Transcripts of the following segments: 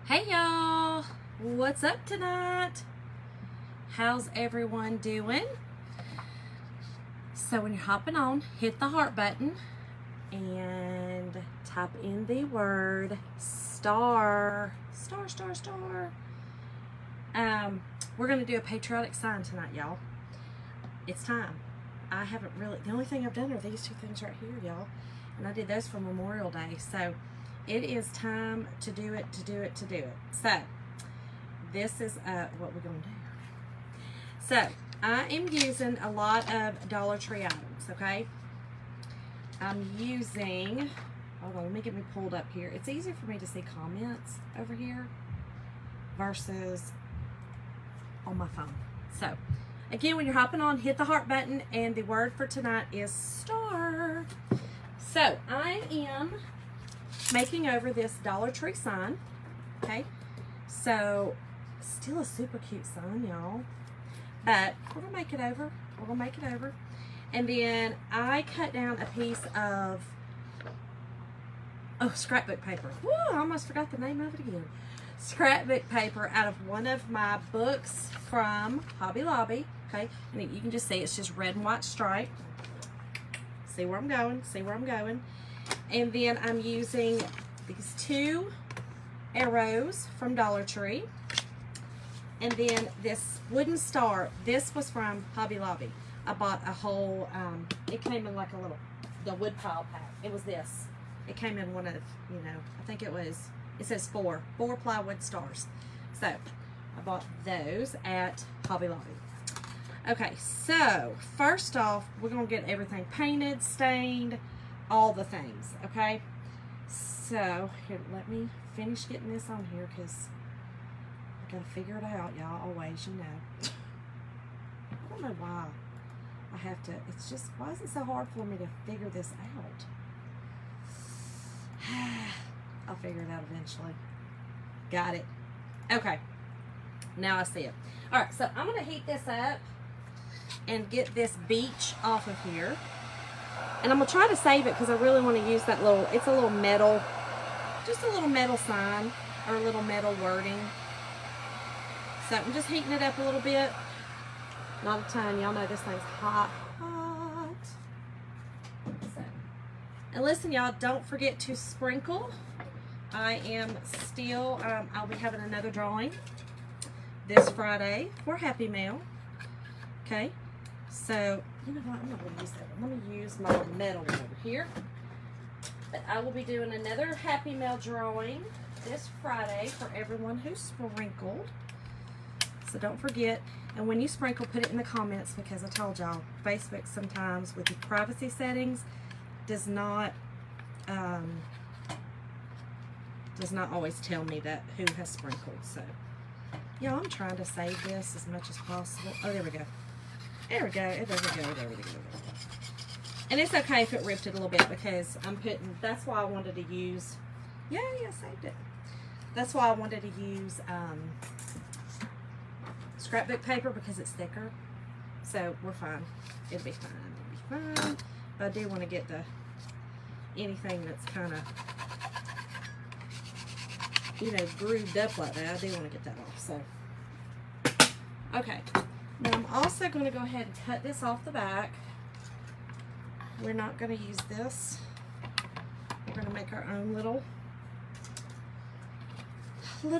Hey y'all, what's up tonight? How's everyone doing? So when you're hopping on, hit the heart button and type in the word star. We're gonna do a patriotic sign tonight, y'all. It's time. I haven't really, the only thing I've done are these two things right here, y'all. And I did those for Memorial Day. So it is time to do it. So this is what we're going to do. So I am using a lot of Dollar Tree items, okay? I'm using, hold on, let me get me pulled up here. It's easier for me to see comments over here versus on my phone. So again, when you're hopping on, hit the heart button, and the word for tonight is star. So I am making over this Dollar Tree sign, okay? So still a super cute sign, y'all, but we're gonna make it over. And then I cut down a piece of scrapbook paper. Woo, I almost forgot the name of it again. Scrapbook paper out of one of my books from Hobby Lobby, okay? And you can just see it's just red and white stripe. See where I'm going. And then I'm using these two arrows from Dollar Tree. And then this wooden star. This was from Hobby Lobby. I bought a whole, it came in like a little, the wood pile pack. It was this. It came in one of, I think it says four plywood stars. So I bought those at Hobby Lobby. Okay, so first off, we're going to get everything painted, stained, all the things, okay? So, here, let me finish getting this on here because I got to figure it out, y'all, always, I don't know why I have to, it's just, why is it so hard for me to figure this out? I'll figure it out eventually. Got it. Okay, now I see it. All right, so I'm going to heat this up and get this beach off of here. And I'm going to try to save it because I really want to use that little, it's a little metal, just a little metal sign or a little metal wording. So I'm just heating it up a little bit. Not a ton. Y'all know this thing's hot. So, and listen, y'all, don't forget to sprinkle. I am still, I'll be having another drawing this Friday for Happy Mail. Okay. So, you know what? I'm not going to use that one. Let me use my metal one over here. But I will be doing another Happy Mail drawing this Friday for everyone who sprinkled. So don't forget. And when you sprinkle, put it in the comments because I told y'all, Facebook sometimes with the privacy settings does not always tell me that who has sprinkled. So, y'all, I'm trying to save this as much as possible. Oh, there we go. There we go. There we go. And it's okay if it ripped it a little bit because I'm putting, that's why I wanted to use, yeah, saved it. That's why I wanted to use scrapbook paper because it's thicker. So we're fine. It'll be fine. But I do want to get anything that's kind of, grooved up like that. I do want to get that off. So, okay. Now I'm also going to go ahead and cut this off the back. We're not going to use this. We're going to make our own little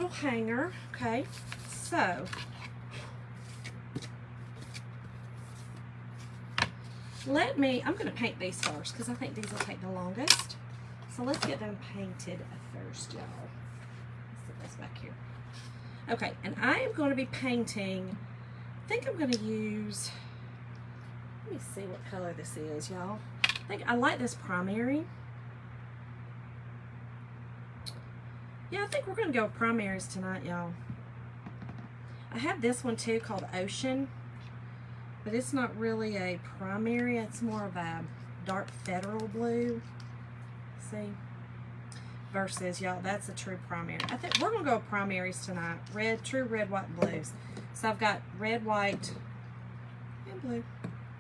hanger. Okay, so I'm going to paint these first because I think these will take the longest. So let's get them painted first, y'all. Let's put this back here. Okay, and I am going to be painting, I think I'm going to use, let me see what color this is, y'all. I like this primary. Yeah, I think we're going to go with primaries tonight, y'all. I have this one too called Ocean, but it's not really a primary. It's more of a dark federal blue. See? Versus, y'all, that's a true primary. I think we're going to go with primaries tonight. True red, white, and blues. So I've got red, white, and blue.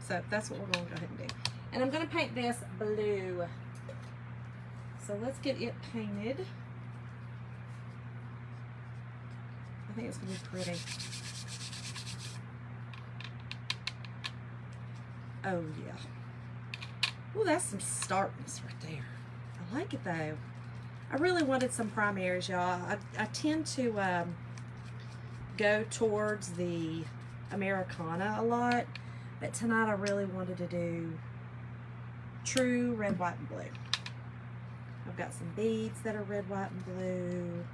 So that's what we're going to go ahead and do. And I'm going to paint this blue. So let's get it painted. think it's going to be pretty. Oh, yeah. Ooh, that's some starkness right there. I like it, though. I really wanted some primaries, y'all. I tend to go towards the Americana a lot, but tonight I really wanted to do true red, white, and blue. I've got some beads that are red, white, and blue.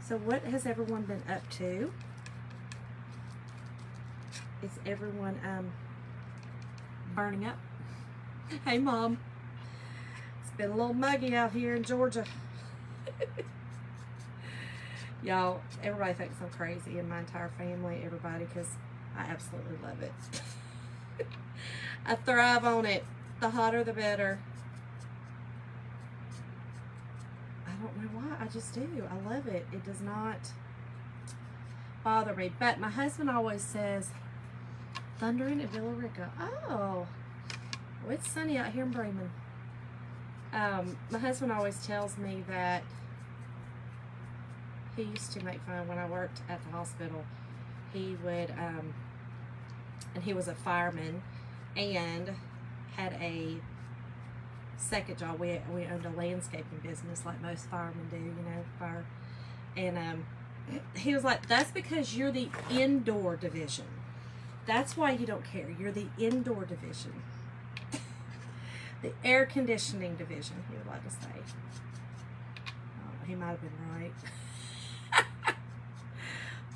So what has everyone been up to? Is everyone burning up? Hey, Mom. It's been a little muggy out here in Georgia. Y'all, everybody thinks I'm crazy, and my entire family, everybody, because I absolutely love it. I thrive on it. The hotter, the better. I don't know why. I just do. I love it. It does not bother me. But my husband always says, thundering at Villa Rica. Oh, well, it's sunny out here in Bremen. My husband always tells me that he used to make fun when I worked at the hospital. He would, and he was a fireman and had a second job. We owned a landscaping business like most firemen do, you know, fire. And he was like, that's because you're the indoor division. That's why you don't care. You're the indoor division. The air conditioning division, he would like to say. Oh, he might have been right.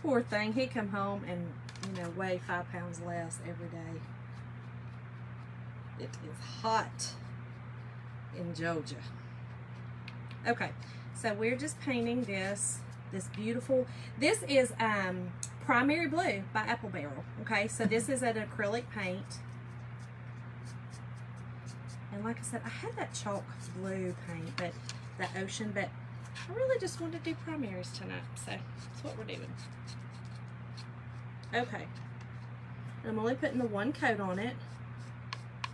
Poor thing. He'd come home and, you know, weigh 5 pounds less every day. It is hot in Georgia. Okay, so we're just painting this beautiful, this is Primary Blue by Apple Barrel. Okay, so this is an acrylic paint. And like I said, I had that chalk blue paint, but the ocean, but I really just wanted to do primaries tonight, so that's what we're doing. Okay, I'm only putting the one coat on it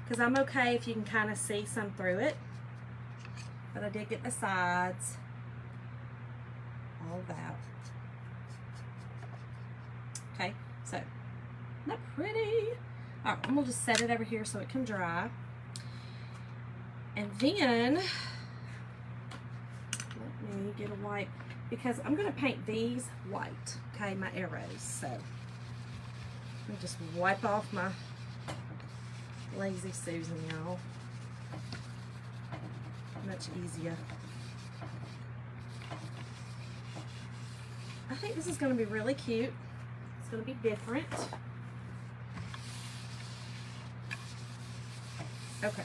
because I'm okay if you can kind of see some through it, but I did get the sides, all of that. Okay, so isn't that pretty? All right, I'm gonna just set it over here so it can dry. And then, let me get a white, because I'm going to paint these white, okay, my arrows. So, let me just wipe off my Lazy Susan, y'all. Much easier. I think this is going to be really cute. It's going to be different. Okay.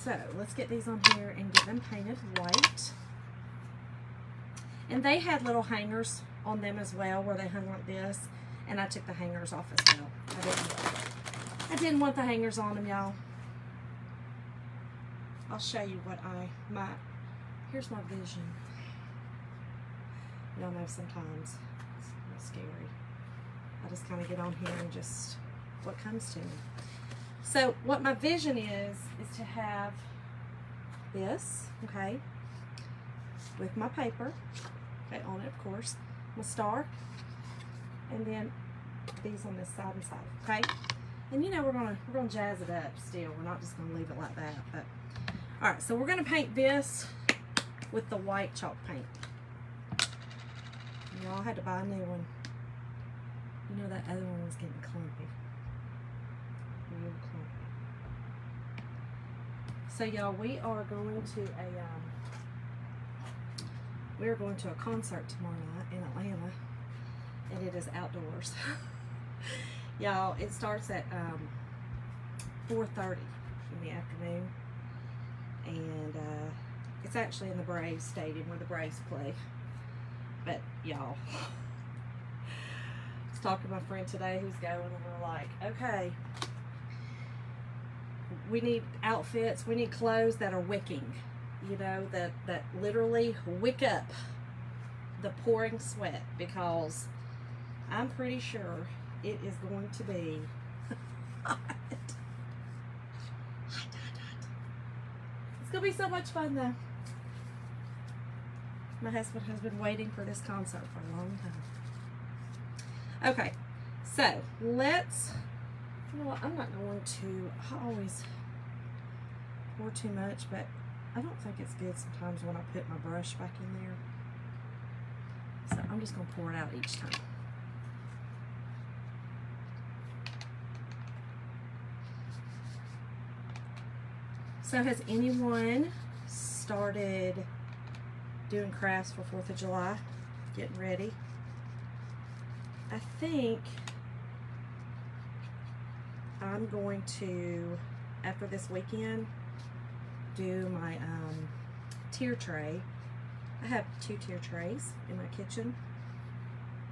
So let's get these on here and get them painted white. And they had little hangers on them as well where they hung like this. And I took the hangers off as well. I didn't want the hangers on them, y'all. I'll show you what here's my vision. Y'all know sometimes it's a little scary. I just kind of get on here and just what comes to me. So what my vision is to have this, okay, with my paper, okay, on it, of course, my star, and then these on this side and side, okay? And you know we're gonna jazz it up still. We're not just gonna leave it like that. But all right, so we're gonna paint this with the white chalk paint. Y'all had to buy a new one. You know that other one was getting clumpy. Real clumpy. So y'all, we are going to a concert tomorrow night in Atlanta, and it is outdoors. Y'all, it starts at 4:30 in the afternoon, and it's actually in the Braves Stadium where the Braves play. But y'all, I was talking to my friend today who's going, and we're like, okay, we need outfits, we need clothes that are wicking, you know, that literally wick up the pouring sweat, because I'm pretty sure it is going to be hot. It's going to be so much fun, though. My husband has been waiting for this concert for a long time. Okay, so let's, you know what, I'm not going to, I always pour too much, but I don't think it's good sometimes when I put my brush back in there. So I'm just going to pour it out each time. So has anyone started doing crafts for 4th of July? Getting ready? I think I'm going to, after this weekend, do my tier tray. I have 2 tier trays in my kitchen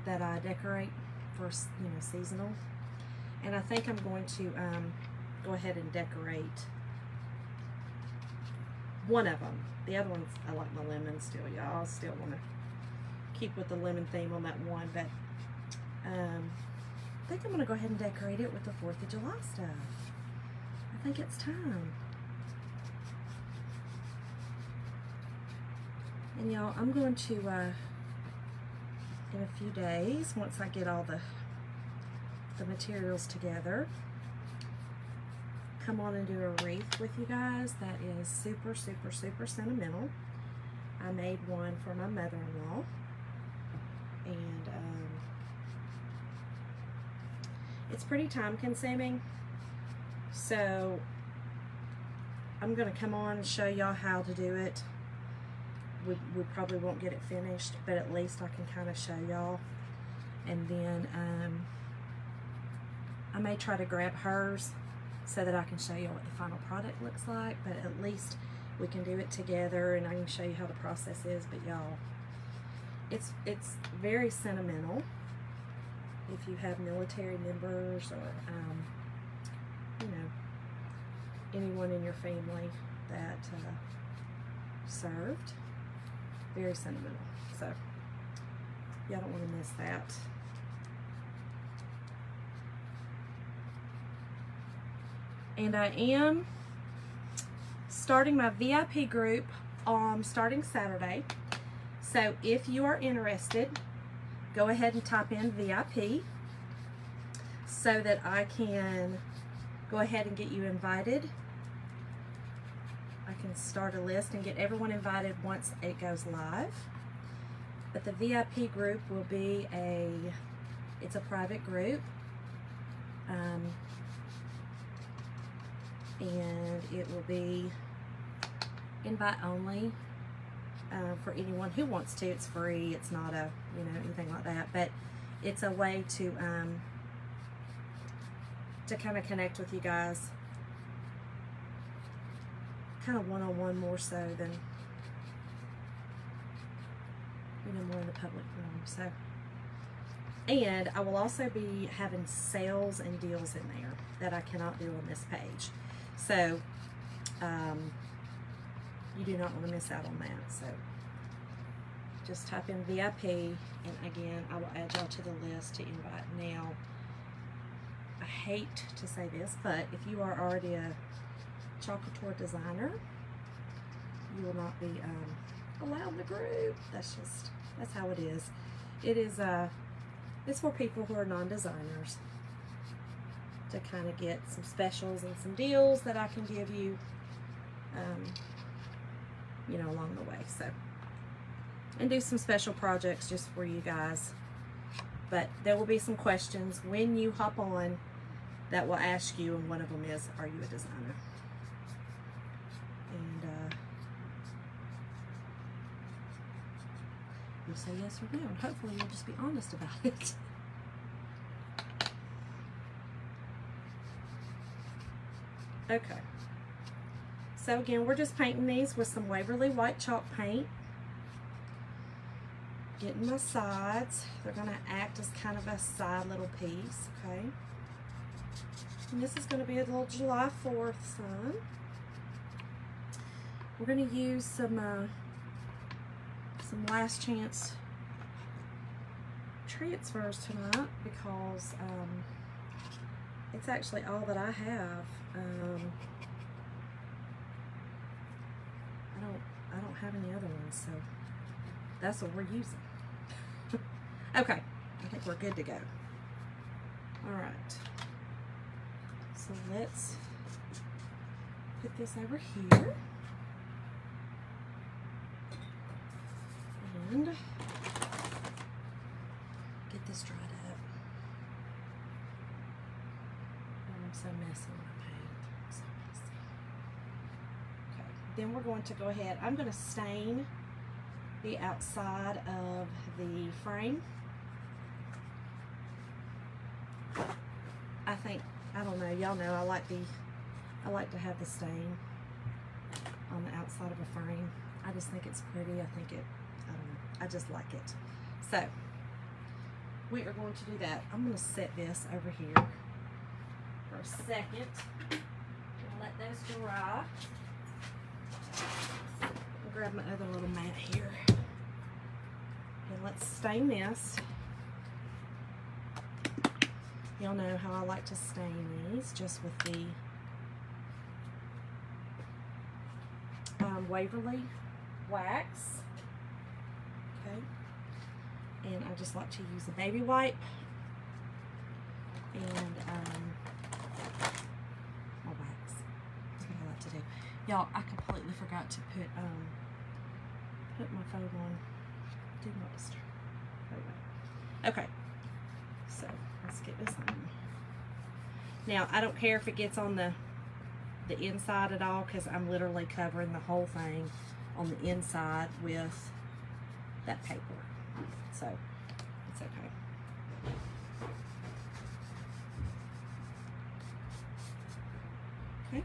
that I decorate for, you know, seasonal. And I think I'm going to go ahead and decorate one of them. The other ones, I like my lemon still, y'all. I still want to keep with the lemon theme on that one, but I think I'm going to go ahead and decorate it with the 4th of July stuff. I think it's time. And y'all, I'm going to, in a few days, once I get all the materials together, come on and do a wreath with you guys that is super, super, super sentimental. I made one for my mother-in-law, and it's pretty time consuming, so I'm going to come on and show y'all how to do it. We probably won't get it finished, but at least I can kind of show y'all. And then I may try to grab hers so that I can show you what the final product looks like, but at least we can do it together and I can show you how the process is. But y'all, it's very sentimental if you have military members or you know, anyone in your family that served. Very sentimental, so y'all don't want to miss that. And I am starting my VIP group starting Saturday. So if you are interested, go ahead and type in VIP so that I can go ahead and get you invited. I can start a list and get everyone invited once it goes live. But the VIP group will be it's a private group. And it will be invite only for anyone who wants to. It's free. It's not a, you know, anything like that, but it's a way to kind of connect with you guys, kind of one-on-one more so than, you know, more in the public room. So, and I will also be having sales and deals in there that I cannot do on this page. So, you do not want to miss out on that. So, just type in VIP, and again, I will add y'all to the list to invite. Now, I hate to say this, but if you are already a chocolate designer, you will not be allowed in the group. That's how it is. It is, it's for people who are non-designers, to kind of get some specials and some deals that I can give you, you know, along the way. So, and do some special projects just for you guys. But there will be some questions when you hop on that will ask you, and one of them is, are you a designer? And you say yes or no, and hopefully you'll just be honest about it. Okay, so again, we're just painting these with some Waverly white chalk paint. Getting my sides. They're going to act as kind of a side little piece, okay? And this is going to be a little July 4th sign. We're going to use some Last Chance transfers tonight because it's actually all that I have. I don't have any other ones, so that's what we're using. Okay, I think we're good to go. All right, so let's put this over here and get this dried up. Oh, I'm so messy with my paint. So messy. Okay, then we're going to go ahead. I'm going to stain the outside of the frame. I don't know, y'all know I like to have the stain on the outside of a frame. I just think it's pretty. I don't know, I just like it. So we are going to do that. I'm going to set this over here for a second and let those dry. I'll grab my other little mat here and let's stain this. Y'all know how I like to stain these, just with the Waverly wax. Okay, and I just like to use a baby wipe and my wax. That's what I like to do. Y'all, I completely forgot to put my phone on Do Not Disturb. Okay, so let's get this on. Now, I don't care if it gets on the inside at all, because I'm literally covering the whole thing on the inside with that paper. So, it's okay. Okay.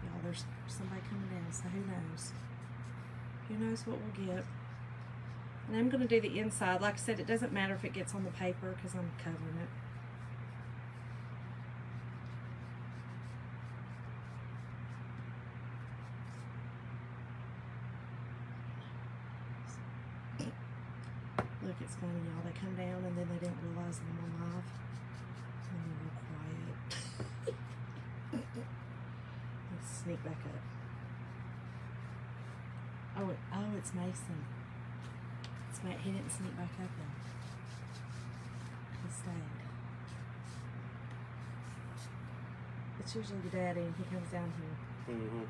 Y'all, there's somebody coming down, so who knows? Who knows what we'll get. And I'm going to do the inside. Like I said, it doesn't matter if it gets on the paper because I'm covering it. Look, it's funny, y'all. They come down and then they didn't realize that I'm on live. And they're real quiet. Let's sneak back up. Oh, it's Mason. He didn't sneak back up there. He stayed. It's usually your daddy and he comes down here. Mm-hmm.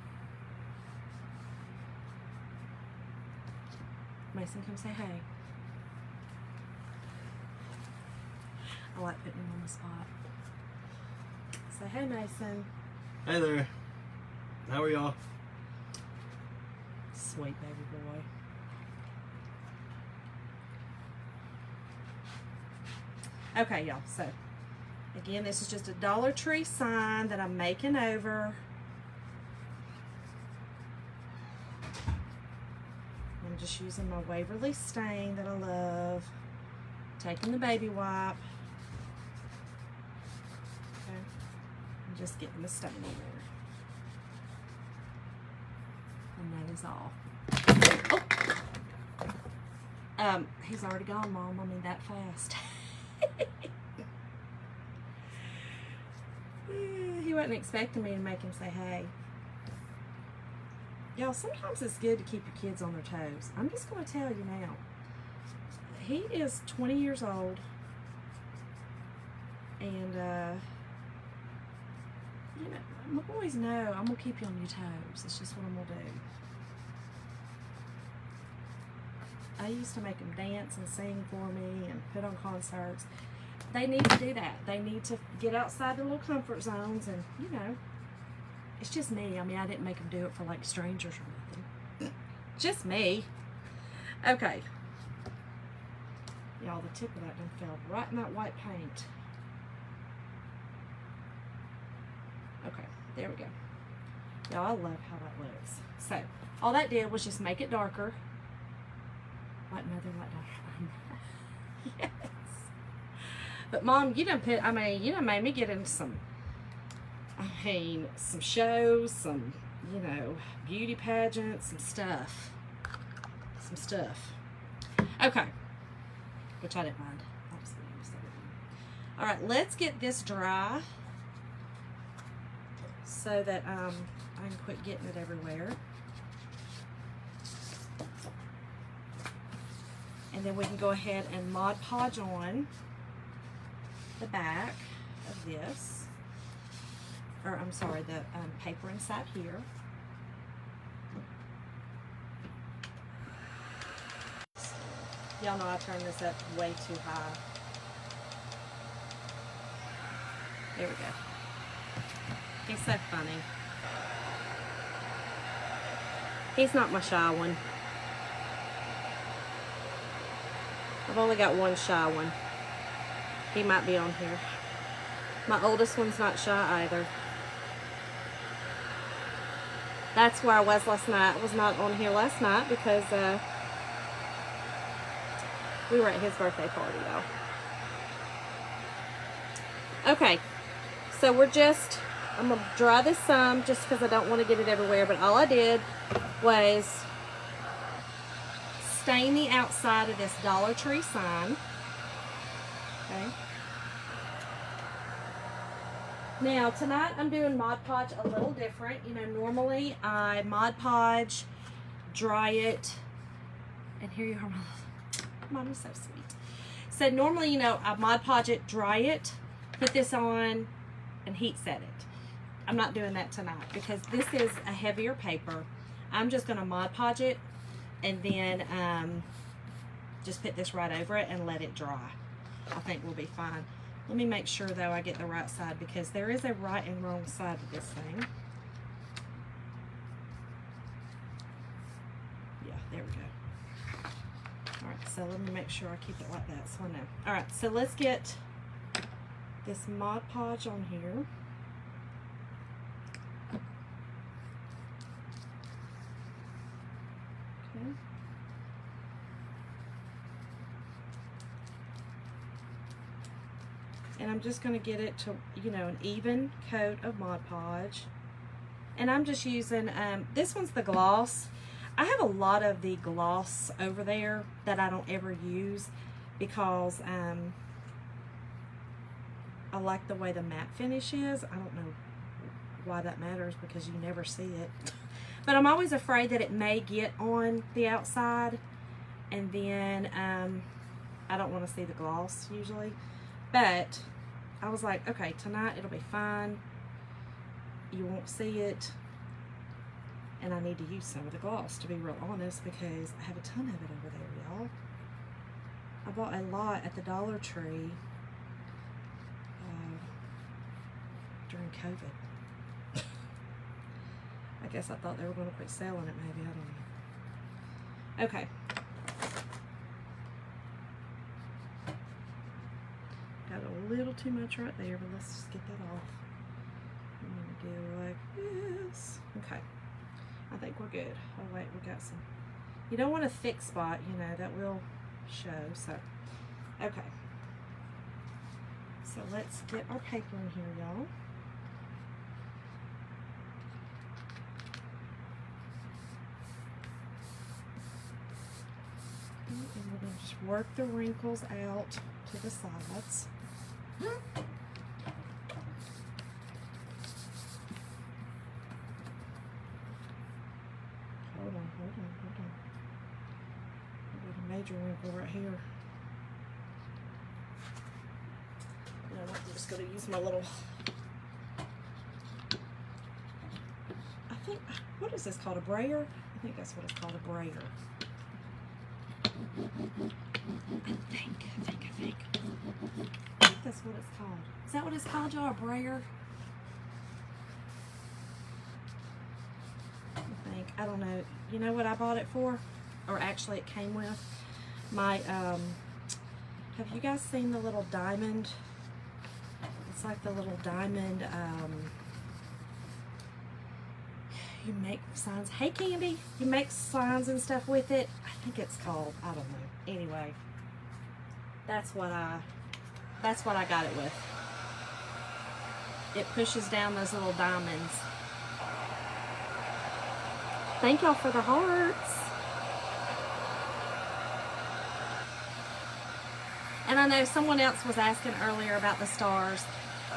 Mason, come say hey. I like putting him on the spot. Say hey, Mason. Hey there. How are y'all? Sweet baby boy. Okay, y'all, so again, this is just a Dollar Tree sign that I'm making over. I'm just using my Waverly stain that I love. Taking the baby wipe. Okay, and just getting the stain in there. And that is all. Oh! He's already gone, Mom. I mean, that fast. He wasn't expecting me to make him say hey. Y'all, sometimes it's good to keep your kids on their toes. I'm just going to tell you now. He is 20 years old. And, you know, my boys know I'm going to keep you on your toes. It's just what I'm going to do. I used to make them dance and sing for me and put on concerts. They need to do that. They need to get outside their little comfort zones and, you know, it's just me. I mean, I didn't make them do it for, like, strangers or nothing. Just me. Okay. Y'all, the tip of that one fell right in that white paint. Okay, there we go. Y'all, I love how that looks. So, all that did was just make it darker. Like mother, like daughter. Yes. But Mom, you done put, I mean, you done made me get into some shows, some, you know, beauty pageants, some stuff. Okay. Which I didn't mind. All right, let's get this dry so that I can quit getting it everywhere. And then we can go ahead and Mod Podge on the back of this. Or, I'm sorry, the paper inside here. Y'all know I turned this up way too high. There we go. He's so funny. He's not my shy one. I've only got one shy one. He might be on here. My oldest one's not shy either. That's where I was last night. I was not on here last night because we were at his birthday party, y'all. Okay. So I'm going to dry this some just because I don't want to get it everywhere. But all I did was stain the outside of this Dollar Tree sign. Okay. Now, tonight I'm doing Mod Podge a little different. You know, normally I Mod Podge, dry it, and here you are. Mom is so sweet. So normally, you know, I Mod Podge it, dry it, put this on, and heat set it. I'm not doing that tonight because this is a heavier paper. I'm just going to Mod Podge it and then just put this right over it and let it dry. I think we'll be fine. Let me make sure though I get the right side because there is a right and wrong side to this thing. Yeah, there we go. All right, so let me make sure I keep it like that so I know. All right, so let's get this Mod Podge on here. Okay. And I'm just going to get it to, you know, an even coat of Mod Podge. And I'm just using, this one's the gloss. I have a lot of the gloss over there that I don't ever use because I like the way the matte finish is. I don't know why that matters because you never see it. But I'm always afraid that it may get on the outside and then I don't want to see the gloss usually. But I was like, okay, tonight it'll be fine. You won't see it. And I need to use some of the gloss, to be real honest, because I have a ton of it over there, y'all. I bought a lot at the Dollar Tree during COVID. I guess I thought they were going to quit selling it, maybe. I don't know. Okay. Got a little too much right there, but let's just get that off. I'm going to go like this. Okay. I think we're good. Oh, wait, we got some. You don't want a thick spot, you know, that will show. So, okay. So let's get our paper in here, y'all. And we're going to just work the wrinkles out to the sides. Hold on. I've got a major wrinkle right here. You know what, I'm just going to use my little, I think, what is this called, a brayer? I think that's what it's called, a brayer. I think that's what it's called. Is that what it's called, y'all, a brayer? I don't know. You know what I bought it for? Or actually it came with? My, have you guys seen the little diamond? It's like the little diamond, you make signs. Hey, Candy. You make signs and stuff with it. I think it's called, I don't know. Anyway, that's what I got it with. It pushes down those little diamonds. Thank y'all for the hearts. And I know someone else was asking earlier about the stars.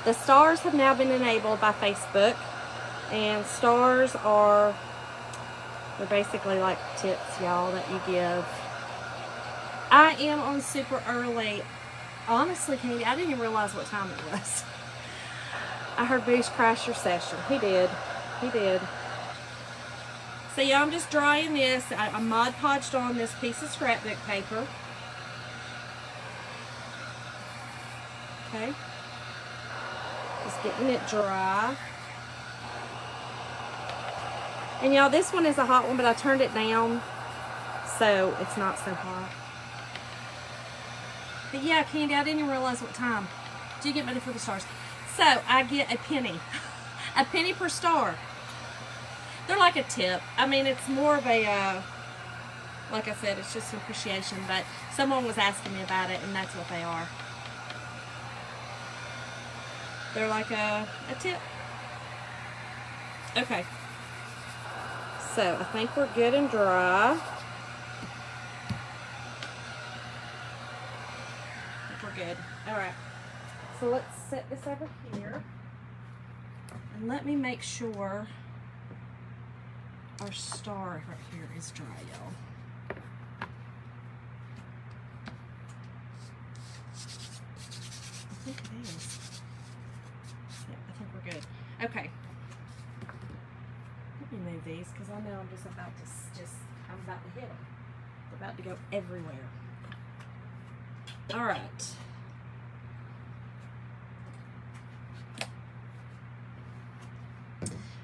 The stars have now been enabled by Facebook, and stars are, they're basically like tips, y'all, that you give. I am on super early. Honestly, Candy, I didn't even realize what time it was. I heard Boost crash your session. He did. He did. So yeah, I'm just drying this. I Mod Podged on this piece of scrapbook paper. Okay. Just getting it dry. And y'all, this one is a hot one, but I turned it down so it's not so hot. But yeah, Candy, I didn't even realize what time. Did you get ready for the stars? So I get a penny. A penny per star. They're like a tip. I mean, it's more of a, like I said, it's just an appreciation, but someone was asking me about it, and that's what they are. They're like a tip. Okay. So I think we're good and dry. I think we're good. All right. So let's set this over here. And let me make sure our star right here is dry, y'all. I think it is. Yeah, I think we're good. Okay. Let me move these because I know I'm just about to I'm about to hit them. They're about to go everywhere. All right.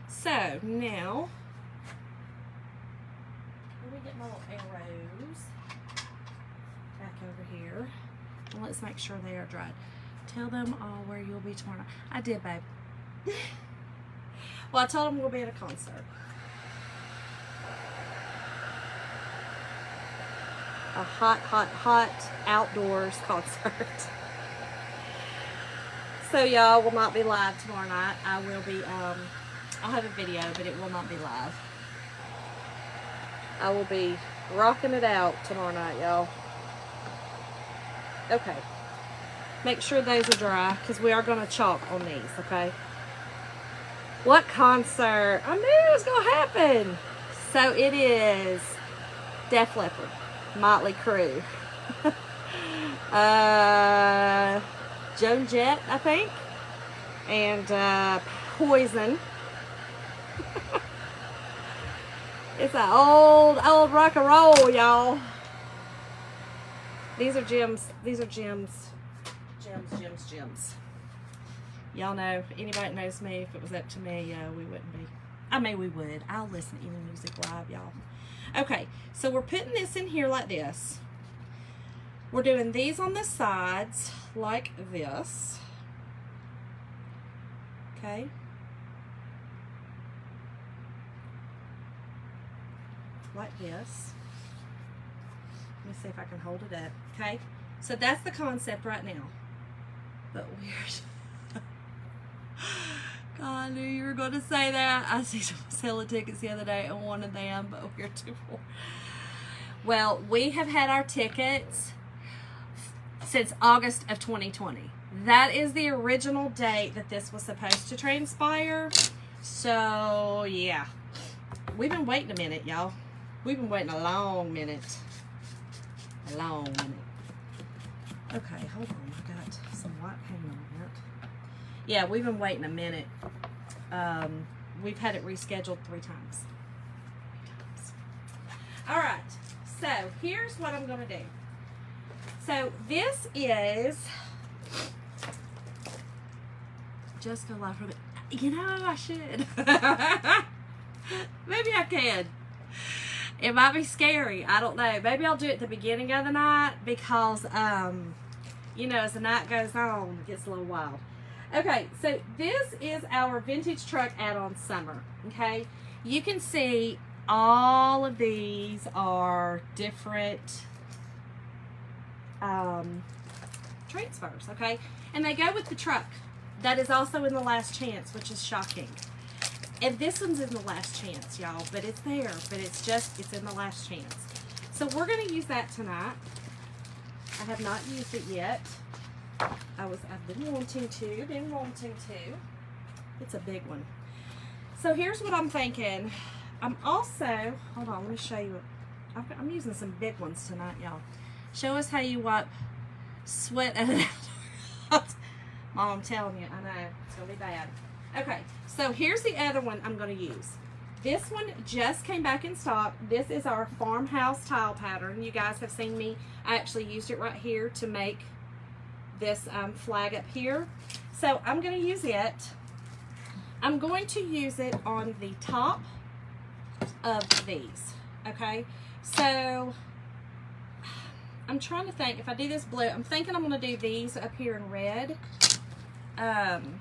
So now, let me get my little arrows back over here. And let's make sure they are dried. Tell them all where you'll be tomorrow. I did, babe. Well, I told them we'll be at a concert. A hot, hot, hot outdoors concert. So y'all will not be live tomorrow night. I will be, I'll have a video, but it will not be live. I will be rocking it out tomorrow night, y'all. Okay. Make sure those are dry, because we are going to chalk on these, okay? What concert? I knew it was going to happen. So it is Def Leppard, Motley Crue, Joan Jett, I think, and Poison. It's an old rock and roll, y'all. These are gems. These are gems. Gems. Y'all know, anybody that knows me, if it was up to me, we wouldn't be. I mean, we would. I'll listen to any music live, y'all. Okay, so we're putting this in here like this. We're doing these on the sides like this. Okay. Like this. Let me see if I can hold it up. Okay, so that's the concept right now. But weird. God, I knew you were going to say that. I see someone selling tickets the other day and one of them, but we're too full. Well, we have had our tickets since August of 2020. That is the original date that this was supposed to transpire. So, yeah. We've been waiting a minute, y'all. We've been waiting a long minute. A long minute. Okay, hold on. I got some white paint on it. Yeah, we've been waiting a minute. We've had it rescheduled 3 times. All right. So, here's what I'm going to do. So, this is just a lot from it. You know, I should. Maybe I can. It might be scary. I don't know. Maybe I'll do it at the beginning of the night because, you know, as the night goes on, it gets a little wild. Okay, so this is our vintage truck add-on summer. Okay, you can see all of these are different transfers. Okay, and they go with the truck. That is also in the last chance, which is shocking. And this one's in the last chance, y'all, but it's there. But it's in the last chance. So we're going to use that tonight. I have not used it yet. I've been wanting to. It's a big one. So here's what I'm thinking. I'm also, hold on, let me show you. I'm using some big ones tonight, y'all. Show us how you wipe sweat out. Mom, I'm telling you, I know, it's going to be bad. Okay, so here's the other one I'm going to use. This one just came back in stock. This is our farmhouse tile pattern. You guys have seen me. I actually used it right here to make this flag up here. So I'm going to use it. I'm going to use it on the top of these. Okay, so I'm trying to think. If I do this blue, I'm thinking I'm going to do these up here in red. And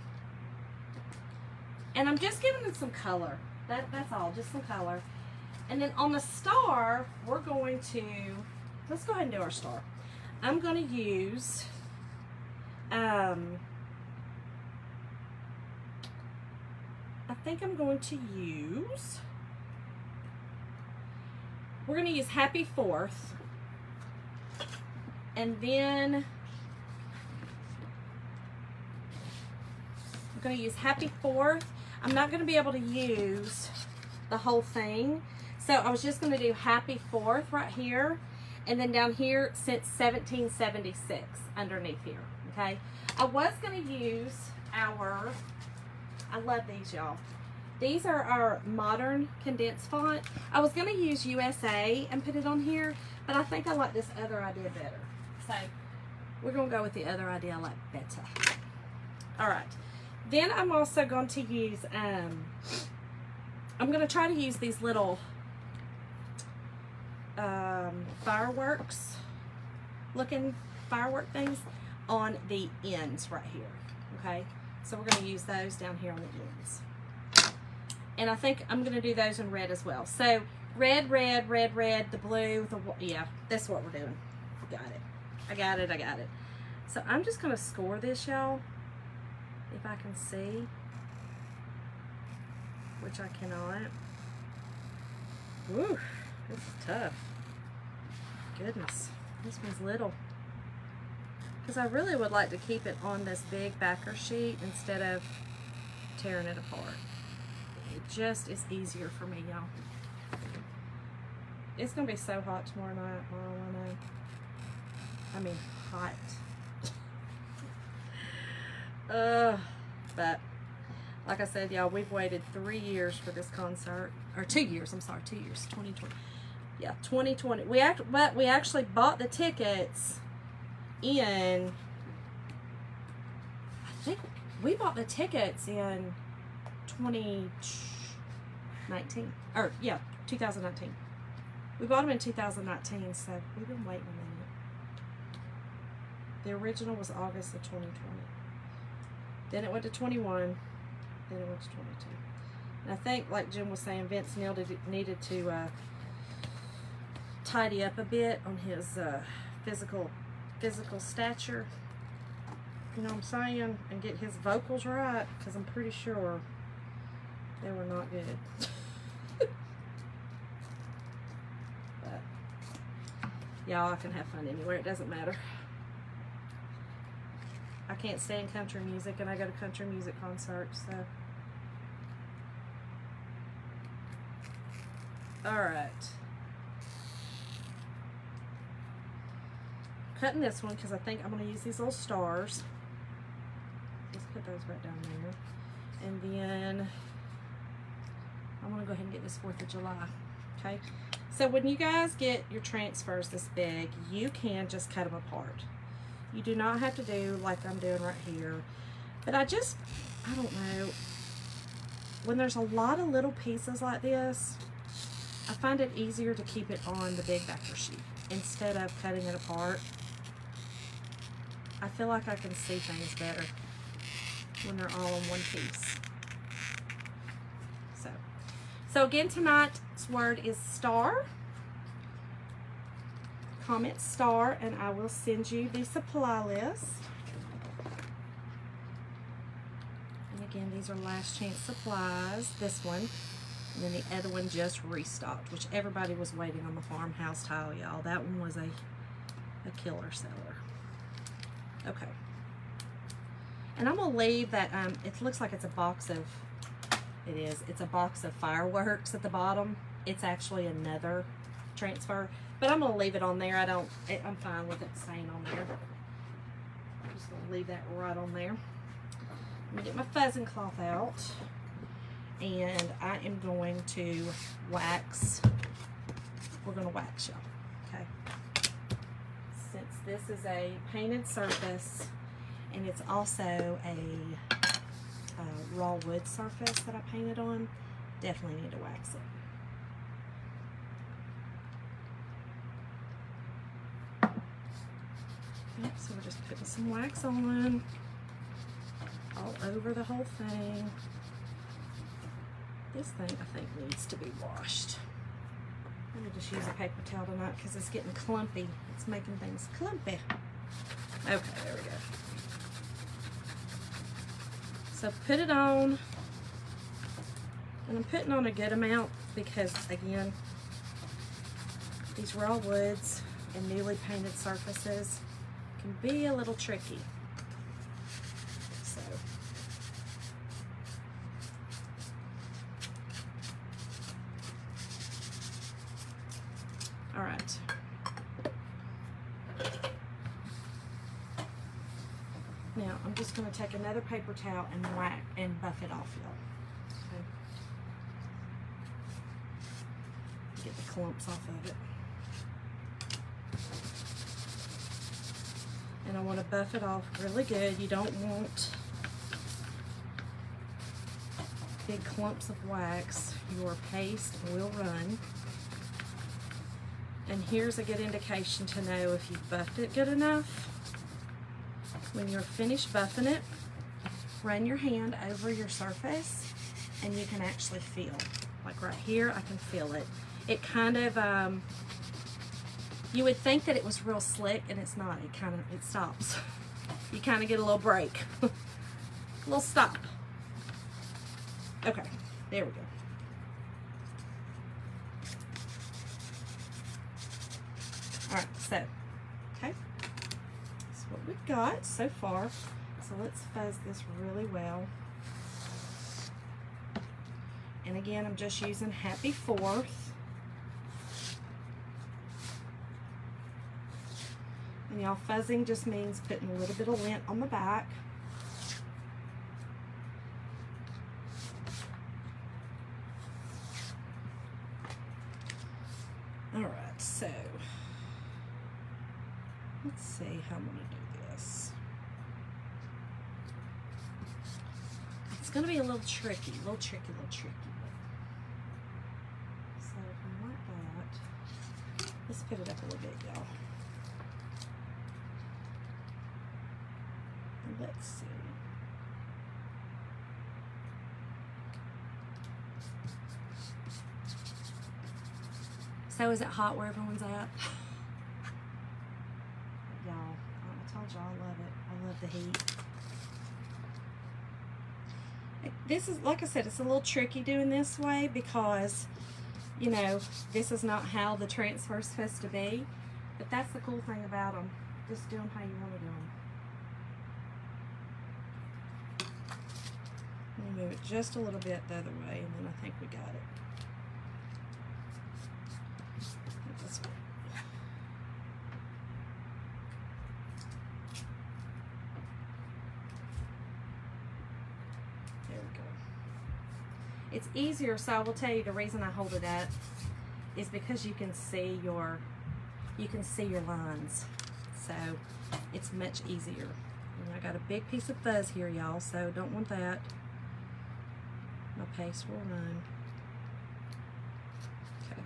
I'm just giving them some color. That's all, just some color. And then on the star, we're going to, let's go ahead and do our star. I'm going to use, I think I'm going to use, we're going to use Happy 4th. And then I'm going to use Happy 4th. I'm not going to be able to use the whole thing. So I was just going to do Happy 4th right here. And then down here, since 1776 underneath here. Okay. I was going to use our, I love these, y'all. These are our modern condensed font. I was going to use USA and put it on here, but I think I like this other idea better. So we're going to go with the other idea I like better. All right. Then I'm also going to use, I'm going to try to use these little fireworks looking firework things on the ends right here. Okay, so we're going to use those down here on the ends. And I think I'm going to do those in red as well. So red, red, red, red, the blue, yeah, that's what we're doing. Got it. I got it. So I'm just going to score this, y'all. If I can see, which I cannot. Woo, this is tough. Goodness, this one's little. Because I really would like to keep it on this big backer sheet instead of tearing it apart. It just is easier for me, y'all. It's going to be so hot tomorrow night, all I know. I mean, hot. But like I said, y'all, we've waited 3 years for this concert, or 2 years. I'm sorry, 2 years. 2020. Yeah, 2020. But we actually bought the tickets in. I think we bought the tickets in 2019, or yeah, 2019. We bought them in 2019, so we've been waiting a minute. The original was August of 2020. Then it went to 21. Then it went to 22. And I think, like Jim was saying, Vince needed to tidy up a bit on his physical stature. You know what I'm saying? And get his vocals right, because I'm pretty sure they were not good. But y'all, I can have fun anywhere. It doesn't matter. I can't stand country music, and I go to country music concerts, so. Alright. Cutting this one because I think I'm going to use these little stars. Let's put those right down there. And then I'm going to go ahead and get this 4th of July. Okay? So when you guys get your transfers this big, you can just cut them apart. You do not have to do like I'm doing right here. But I don't know. When there's a lot of little pieces like this, I find it easier to keep it on the big backer sheet instead of cutting it apart. I feel like I can see things better when they're all in one piece. So again, tonight's word is star. Comment star, and I will send you the supply list. And again, these are last chance supplies. This one, and then the other one just restocked, which everybody was waiting on the farmhouse tile, y'all. That one was a killer seller. Okay. And I'm going to leave that, it looks like it's a box of, it's a box of fireworks at the bottom. It's actually another transfer, but I'm going to leave it on there. I'm fine with it staying on there. I'm just going to leave that right on there. Let me get my fuzzing cloth out, and I am going to wax. We're going to wax y'all, okay? Since this is a painted surface, and it's also a raw wood surface that I painted on, definitely need to wax it. Yep, so we're just putting some wax on all over the whole thing. This thing, I think, needs to be washed. I'm going to just use a paper towel tonight because it's getting clumpy. It's making things clumpy. Okay, there we go. So put it on, and I'm putting on a good amount because, again, these raw woods and newly painted surfaces can be a little tricky. So, all right. Now I'm just going to take another paper towel and whack and buff it off, y'all. Okay. Get the clumps off of it. And I want to buff it off really good. You don't want big clumps of wax. Your paste will run. And here's a good indication to know if you've buffed it good enough. When you're finished buffing it, run your hand over your surface and you can actually feel. Like right here, I can feel it. It kind of, you would think that it was real slick, and it's not. It stops. You kind of get a little break. A little stop. Okay, there we go. All right, so, okay. That's what we've got so far. So let's fuzz this really well. And again, I'm just using Happy 4th. And y'all, fuzzing just means putting a little bit of lint on the back. All right, so let's see how I'm going to do this. It's going to be a little tricky, So if I like that, let's put it up a little bit, y'all. Let's see. So is it hot where everyone's at? Y'all, I told y'all I love it. I love the heat. This is, like I said, it's a little tricky doing this way because, you know, this is not how the transfer's supposed to be. But that's the cool thing about them. Just do them how you want to do them. Let me move it just a little bit the other way, and then I think we got it. This way. There we go. It's easier, so I will tell you the reason I hold it up is because you can see your lines. So it's much easier. And I got a big piece of fuzz here, y'all, so don't want that. My paste will run. Okay.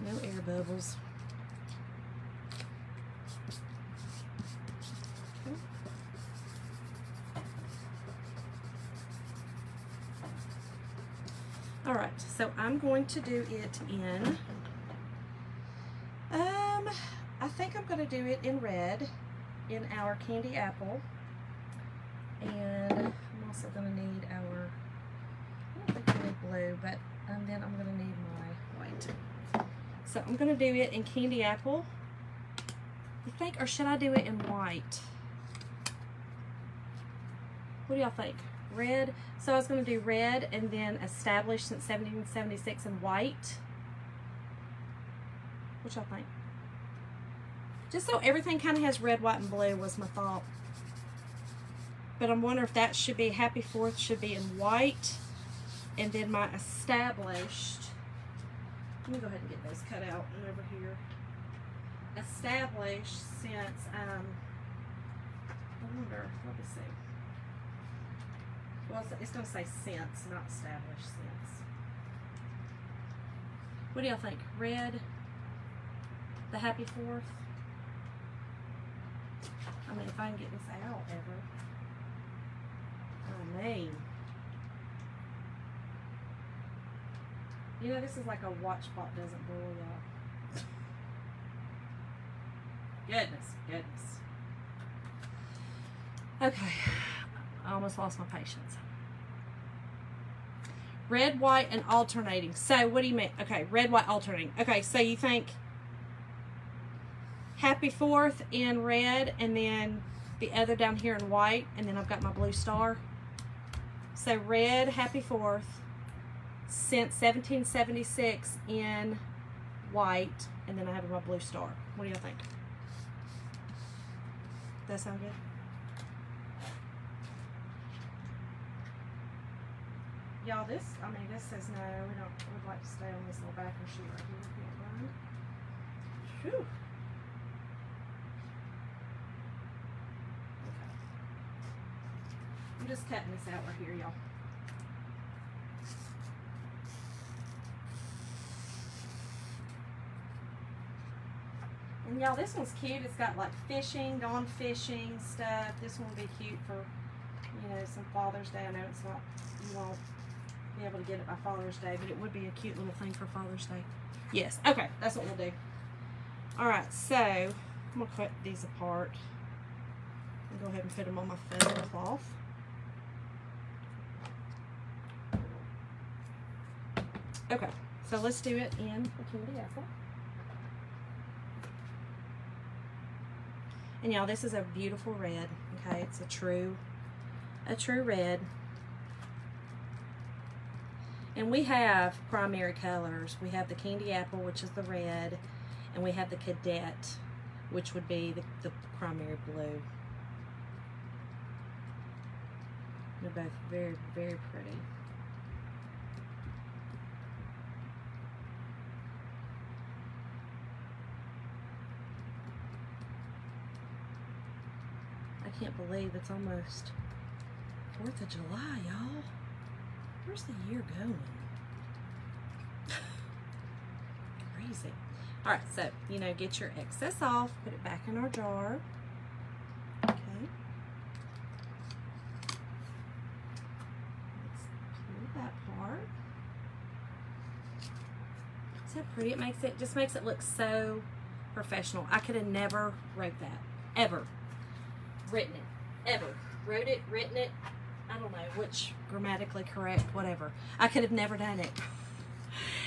No air bubbles. Okay. All right, so I'm going to do it in, I think I'm going to do it in red, in our candy apple, and I'm also going to need our, I don't think I need blue, but then I'm going to need my white. So I'm going to do it in candy apple, You think, or should I do it in white? What do y'all think? Red. So I was going to do red and then established since 1776 in white. What y'all think? Just so everything kind of has red, white, and blue was my thought. But I'm wondering if that should be, Happy 4th should be in white. And then my established, let me go ahead and get those cut out and over here. Established since, I wonder, let me see. Well, it's going to say since, not established since. What do y'all think? Red, the Happy 4th? I mean, if I can get this out ever. Oh, man. You know, this is like a watch pot doesn't boil, y'all. Goodness. Okay. I almost lost my patience. Red, white, and alternating. So, what do you mean? Okay, red, white, alternating. Okay, so you think Happy 4th in red, and then the other down here in white, and then I've got my blue star. So, red, Happy 4th, since 1776 in white, and then I have my blue star. What do y'all think? That sound good? Y'all, this says no, we'd like to stay on this little backer sheet right here. Can't run. Whew. Okay. I'm just cutting this out right here, y'all. And y'all, this one's cute. It's got like fishing, gone fishing stuff. This one would be cute for, you know, some Father's Day. I know it's not, you won't be able to get it by Father's Day, but it would be a cute little thing for Father's Day. Yes, okay, that's what we'll do. Alright, so I'm going to cut these apart and go ahead and put them on my feather cloth. Okay, so let's do it in the candy apple. And y'all, this is a beautiful red, okay? It's a true red. And we have primary colors. We have the candy apple, which is the red, and we have the cadet, which would be the primary blue. They're both very, very pretty. I can't believe it's almost 4th of July, y'all. Where's the year going? Crazy. Alright, so, you know, get your excess off, put it back in our jar. Okay. Let's pull that part. See how pretty it makes it? Just makes it look so professional. I could have never wrote that. Ever. Written it. Ever. Wrote it, written it. I don't know which grammatically correct, whatever. I could have never done it.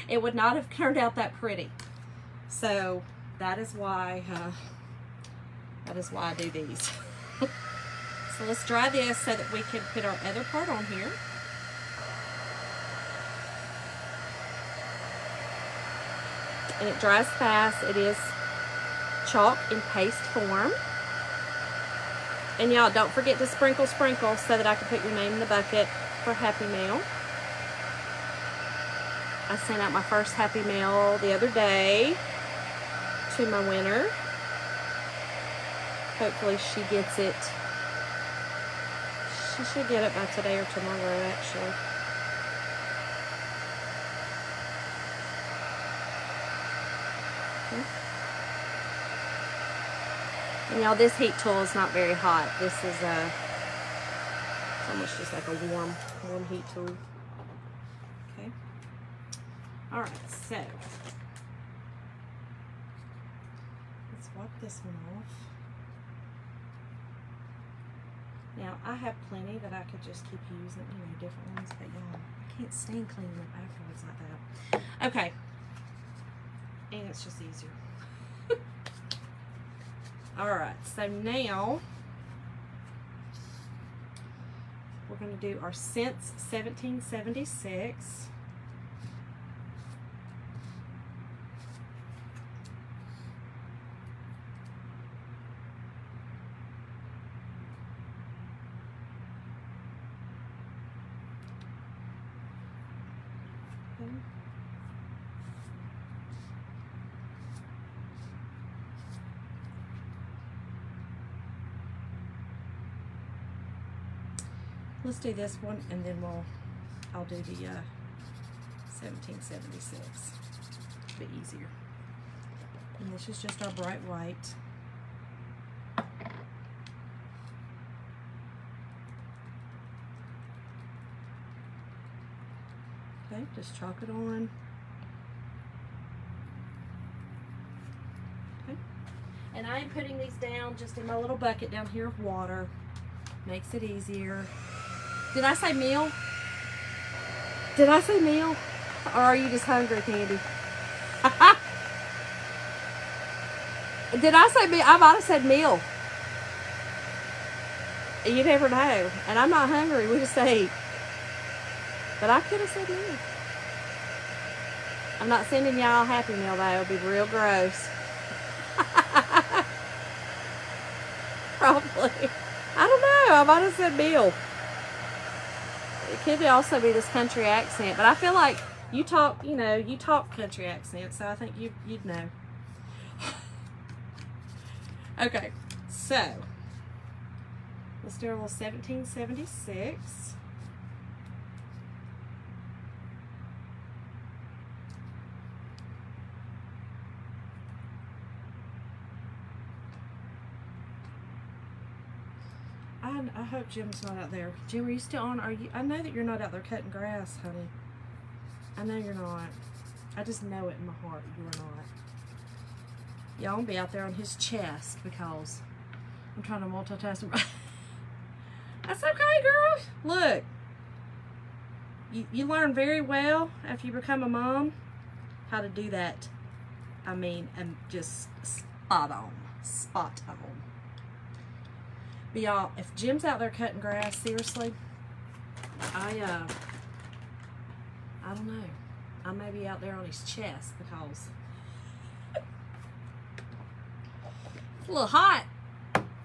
It would not have turned out that pretty. So that is why I do these. So let's dry this so that we can put our other part on here. And it dries fast. It is chalk in paste form. And y'all, don't forget to sprinkle so that I can put your name in the bucket for Happy Mail. I sent out my first Happy Mail the other day to my winner. Hopefully she gets it. She should get it by today or tomorrow, actually. Okay. And y'all, this heat tool is not very hot. This is it's almost just like a warm heat tool. Okay. All right, so let's wipe this one off. Now, I have plenty that I could just keep using, you know, different ones, but y'all, I can't stand cleaning up afterwards like that. Okay. And it's just easier. Alright, so now we're going to do our since 1776. Okay. Let's do this one, and then I'll do the 1776. A bit easier. And this is just our bright white. Okay, just chalk it on. Okay. And I am putting these down just in my little bucket down here of water. Makes it easier. Did I say meal? Did I say meal? Or are you just hungry, Candy? Did I say meal? I might have said meal. You never know. And I'm not hungry. We just ate. But I could have said meal. I'm not sending y'all a Happy Meal, though. It'll be real gross. Probably. I don't know. I might have said meal. It could also be this country accent, but I feel like you talk, you talk country accent, so I think you'd know. Okay, so let's do a little 1776. I hope Jim's not out there. Jim, are you still on? I know that you're not out there cutting grass, honey. I know you're not. I just know it in my heart you're not. Y'all be out there on his chest because I'm trying to multitask. That's okay, girl. Look, you learn very well after you become a mom how to do that. I mean, and just spot on. Spot on. But y'all, if Jim's out there cutting grass, seriously, I don't know. I may be out there on his chest because it's a little hot.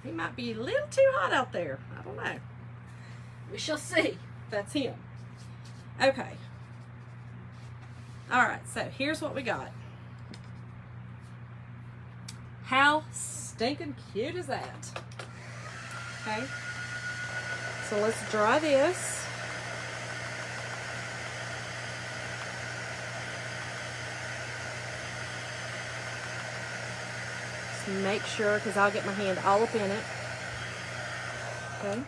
He might be a little too hot out there. I don't know. We shall see. That's him. Okay. Alright, so here's what we got. How stinking cute is that? Okay. So let's dry this. Just make sure, because I'll get my hand all up in it. Okay. And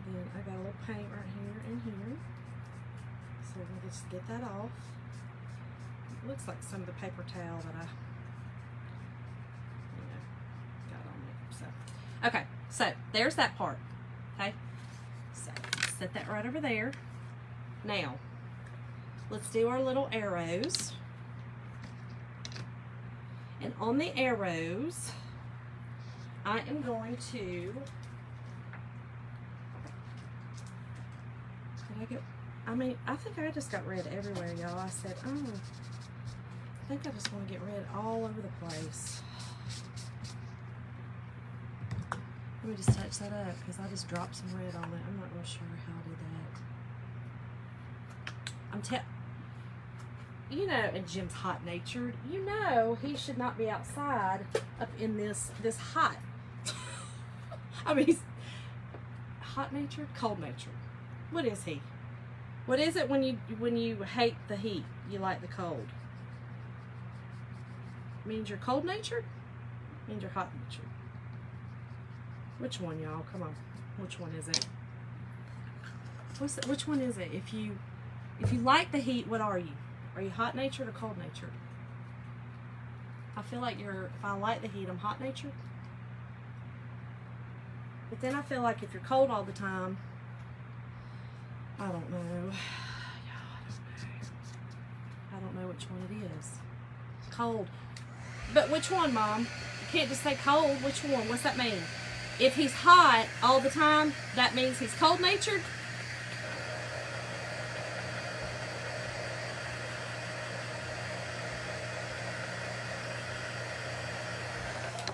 then I got a little paint right here and here. So we're going to just get that off. It looks like some of the paper towel that I got on me. So, okay. So there's that part. Okay. So set that right over there. Now, let's do our little arrows. And on the arrows, I am going to, I think I just got red everywhere, y'all. I said, oh, I think I just want to get red all over the place. Let me just touch that up because I just dropped some red on it. I'm not real sure how I did that. And Jim's hot-natured. He should not be outside up in this hot. I mean, he's hot-natured, cold-natured. What is he? What is it when you hate the heat, you like the cold? Means you're cold-natured? Means you're hot-natured? Which one, y'all? Come on. Which one is it? Which one is it? If you like the heat, what are you? Are you hot-natured or cold-natured? I feel like if I like the heat, I'm hot-natured. But then I feel like if you're cold all the time, I don't know. I don't know which one it is. Cold. But which one, Mom? can't just say cold. Which one? What's that mean? If he's hot all the time, that means he's cold-natured?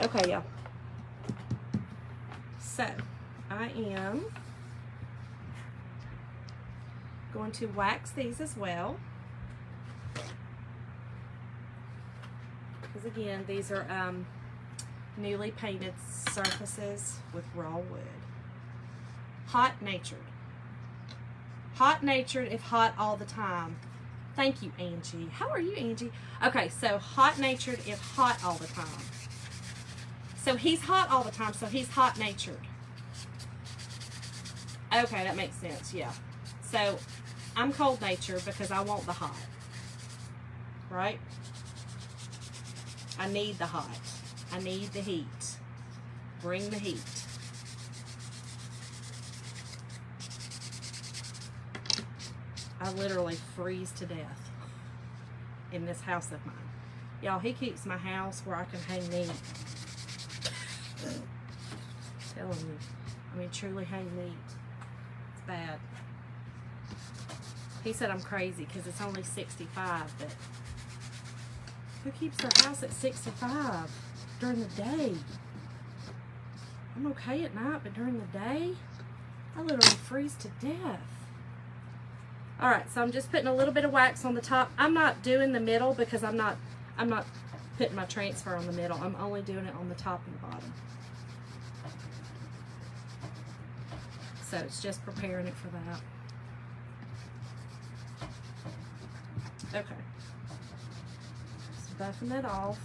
Okay, y'all. So, I am going to wax these as well. Because again, these are newly painted surfaces with raw wood. Hot-natured. Hot-natured if hot all the time. Thank you, Angie. How are you, Angie? Okay, so hot-natured if hot all the time. So he's hot all the time, so he's hot-natured. Okay, that makes sense, yeah. So I'm cold-natured because I want the hot. Right? I need the hot. I need the heat. Bring the heat. I literally freeze to death in this house of mine. Y'all, he keeps my house where I can hang meat. Telling you. I mean, truly hang meat. It's bad. He said I'm crazy because it's only 65, but who keeps their house at 65 during the day? I'm okay at night, but during the day, I literally freeze to death. Alright, so I'm just putting a little bit of wax on the top. I'm not doing the middle because I'm not putting my transfer on the middle. I'm only doing it on the top and the bottom. So it's just preparing it for that. Okay. Just buffing that off.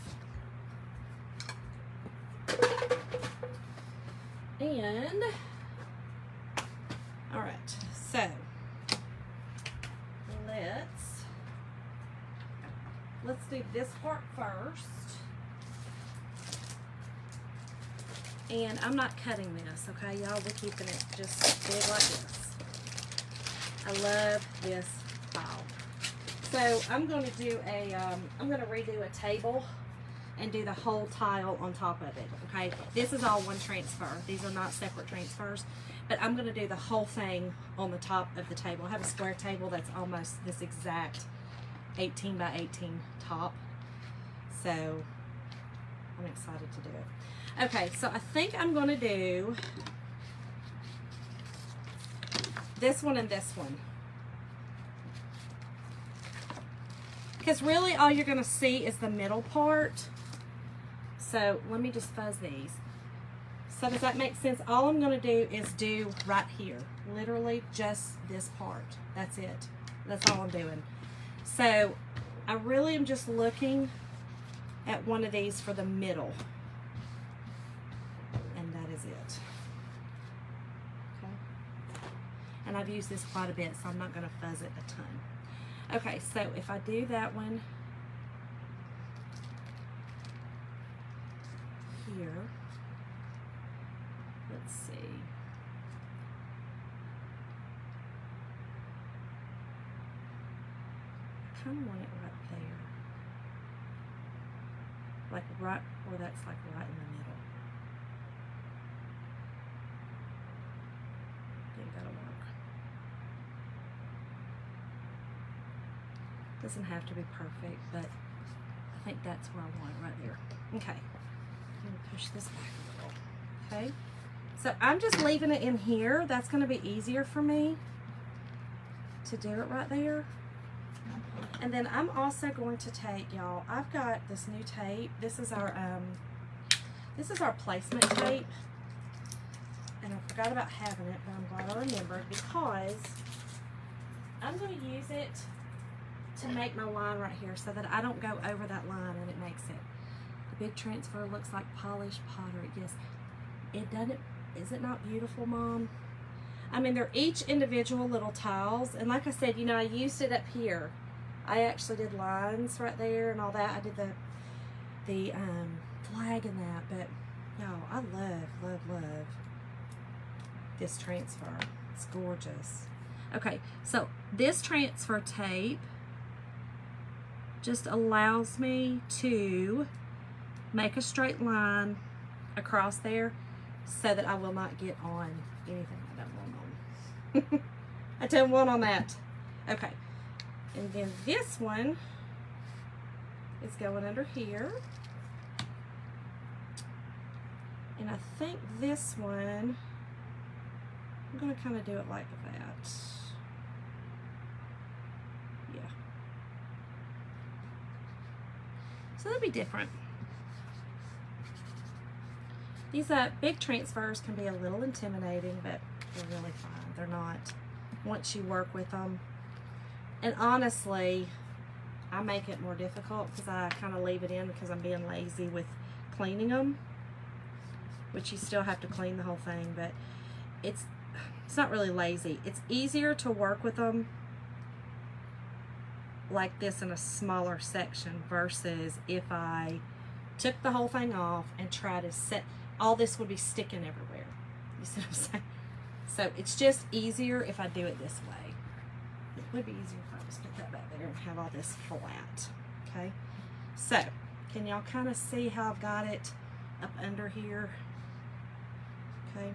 And, alright, so let's do this part first. And I'm not cutting this, okay, y'all? We're keeping it just big like this. I love this file. So I'm going to do I'm going to redo a table and do the whole tile on top of it, okay? This is all one transfer. These are not separate transfers, but I'm going to do the whole thing on the top of the table. I have a square table that's almost this exact 18 by 18 top, so I'm excited to do it. Okay, so I think I'm going to do this one and this one. Because really all you're going to see is the middle part. So let me just fuzz these. So does that make sense? All I'm going to do is do right here. Literally just this part. That's it. That's all I'm doing. So I really am just looking at one of these for the middle. And that is it. Okay. And I've used this quite a bit, so I'm not going to fuzz it a ton. Okay, so if I do that one here, let's see. I kind of want it right there. Like right, or that's like right in the middle. I think that'll work. Doesn't have to be perfect, but I think that's where I want it right there. Okay, I'm gonna push this back a little. Okay, so I'm just leaving it in here. That's gonna be easier for me to do it right there. And then I'm also going to take, y'all, I've got this new tape. This is our placement tape. And I forgot about having it, but I'm glad I remembered because I'm going to use it to make my line right here so that I don't go over that line and it makes it. The big transfer looks like polished pottery. Yes, it doesn't. Is it not beautiful, Mom? I mean, they're each individual little tiles. And like I said, you know, I used it up here. I actually did lines right there and all that. I did the flag and that. But, y'all, I love this transfer. It's gorgeous. Okay, so this transfer tape just allows me to make a straight line across there so that I will not get on anything I don't want on. I don't want on that. Okay. And then this one is going under here. And I think this one, I'm going to kind of do it like that. Yeah. So that'll be different. These big transfers can be a little intimidating, but they're really fine. They're not once you work with them. And honestly, I make it more difficult because I kind of leave it in because I'm being lazy with cleaning them, which you still have to clean the whole thing, but it's not really lazy. It's easier to work with them like this in a smaller section versus if I took the whole thing off and tried to set, all this would be sticking everywhere. You see what I'm saying? So it's just easier if I do it this way. It would be easier if I just put that back there and have all this flat. Okay, so can y'all kind of see how I've got it up under here? Okay,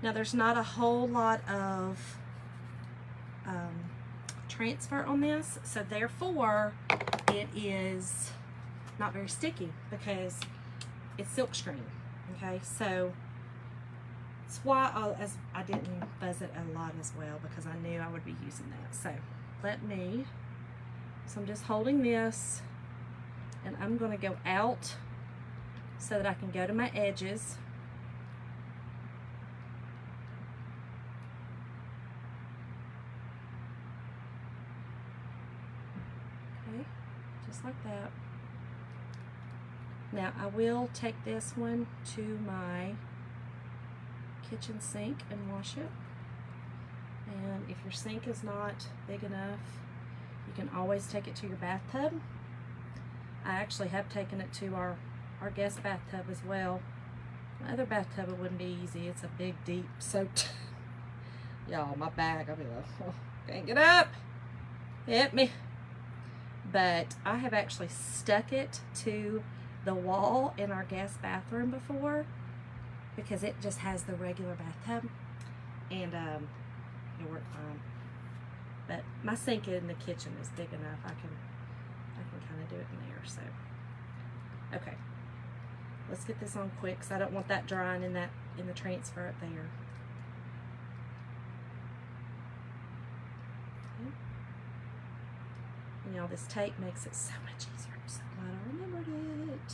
now there's not a whole lot of transfer on this, so therefore it is not very sticky because it's silk screen. Okay, so that's why I didn't fuzz it a lot as well, because I knew I would be using that. So I'm just holding this and I'm going to go out so that I can go to my edges. Okay, just like that. Now I will take this one to my kitchen sink and wash it. And if your sink is not big enough, you can always take it to your bathtub. I actually have taken it to our guest bathtub as well. My other bathtub, it wouldn't be easy. It's a big, deep, soaked. Y'all, my bag, I'll be like, oh, can't get up. Hit me. But I have actually stuck it to the wall in our guest bathroom before, because it just has the regular bathtub, and it worked fine. But my sink in the kitchen is big enough. I can kind of do it in there. So okay, let's get this on quick because I don't want that drying in the transfer up there. Okay. And y'all, this tape makes it so much easier. I'm so glad I remembered it.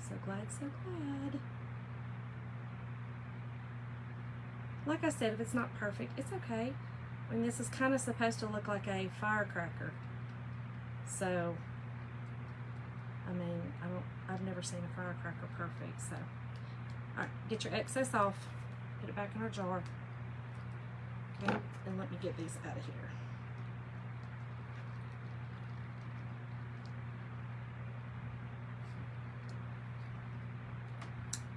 So glad, so glad. Like I said, if it's not perfect, it's okay. I mean, this is kind of supposed to look like a firecracker. So, I mean, I've never seen a firecracker perfect. So, all right, get your excess off. Put it back in our jar. Okay, and let me get these out of here.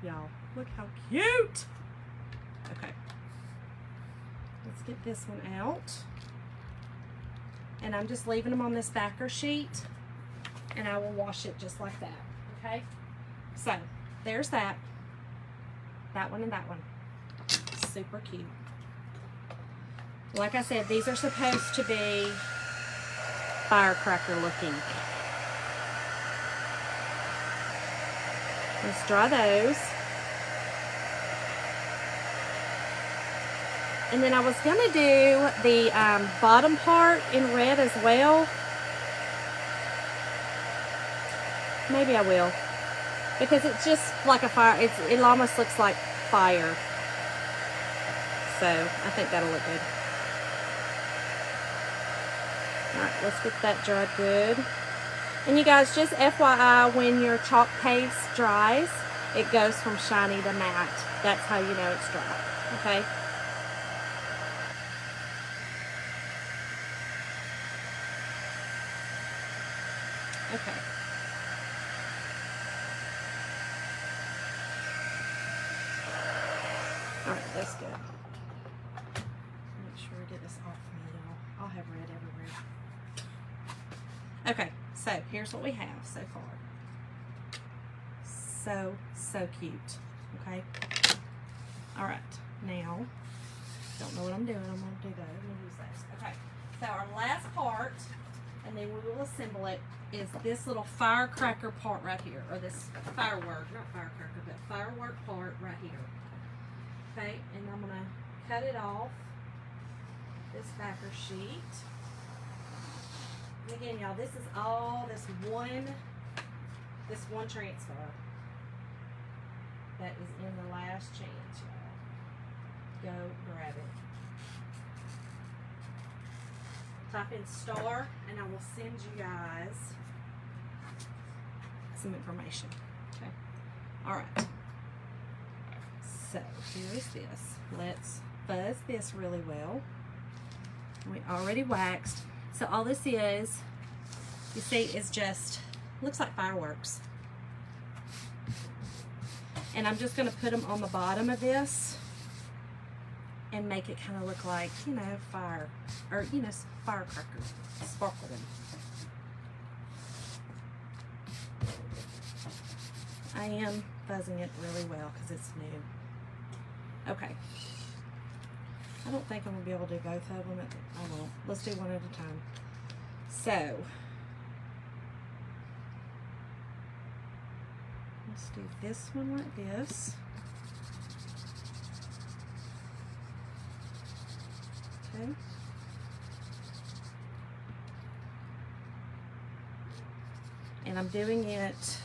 Y'all, look how cute. Okay. Let's get this one out. And I'm just leaving them on this backer sheet, and I will wash it just like that. Okay? So, there's that. That one and that one. Super cute. Like I said, these are supposed to be firecracker looking. Let's dry those. And then I was going to do the bottom part in red as well. Maybe I will. Because it's just like a fire. It almost looks like fire. So I think that'll look good. Alright, let's get that dried good. And you guys, just FYI, when your chalk paste dries, it goes from shiny to matte. That's how you know it's dry. Okay? Okay. Alright, that's good. Make sure I get this off me, y'all. I'll have red everywhere. Okay, so here's what we have so far. so, so cute. Okay. All right. Now, don't know what I'm doing. I'm going to do that. I'm going to use those. Okay. So our last part, and then we will assemble it, is this little firecracker part right here, or this firework, not firecracker, but firework part right here. Okay, and I'm going to cut it off, this backer sheet. And again, y'all, this is all this one transfer that is in the last chance, y'all. Go grab it. Type in star, and I will send you guys some information. Okay. All right. So here is this. Let's fuzz this really well. We already waxed. So all this is, you see, is just, looks like fireworks. And I'm just going to put them on the bottom of this and make it kind of look like, you know, fire, or, you know, firecrackers, sparkle them. I am fuzzing it really well because it's new. Okay. I don't think I'm going to be able to do both of them. I won't. Let's do one at a time. So, let's do this one like this. Okay. And I'm doing it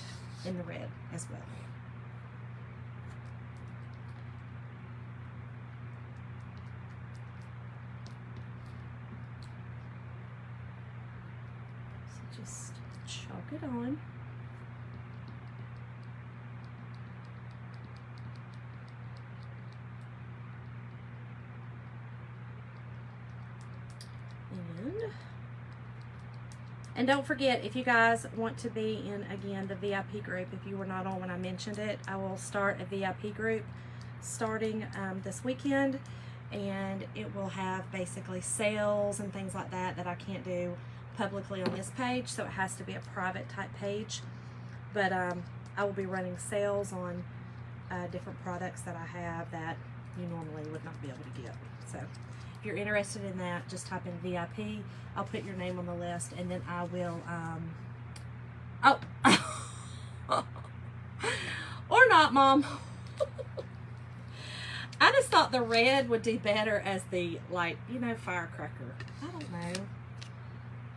in the red as well. So just chalk it on. And don't forget, if you guys want to be in, again, the VIP group, if you were not on when I mentioned it, I will start a VIP group starting this weekend, and it will have basically sales and things like that that I can't do publicly on this page, so it has to be a private type page. But I will be running sales on different products that I have that you normally would not be able to get. So if you're interested in that, just type in VIP. I'll put your name on the list, and then I will, or not, Mom. I just thought the red would do better as the, like, you know, firecracker. I don't know.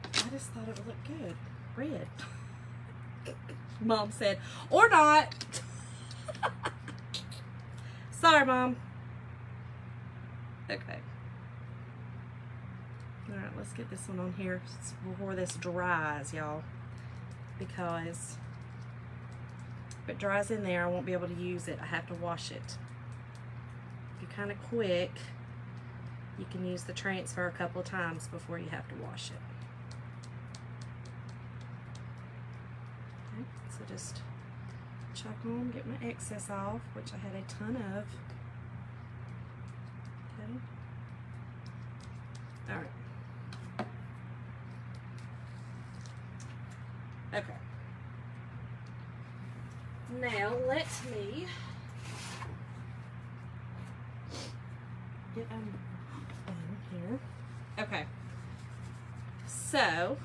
I just thought it would look good. Red. Mom said, or not. Sorry, Mom. Okay. Alright, let's get this one on here before this dries, y'all. Because if it dries in there, I won't be able to use it. I have to wash it. If you're kind of quick, you can use the transfer a couple of times before you have to wash it. Okay, so just chuck on, get my excess off, which I had a ton of. Okay. Alright. Okay. Now let me get here. Okay. So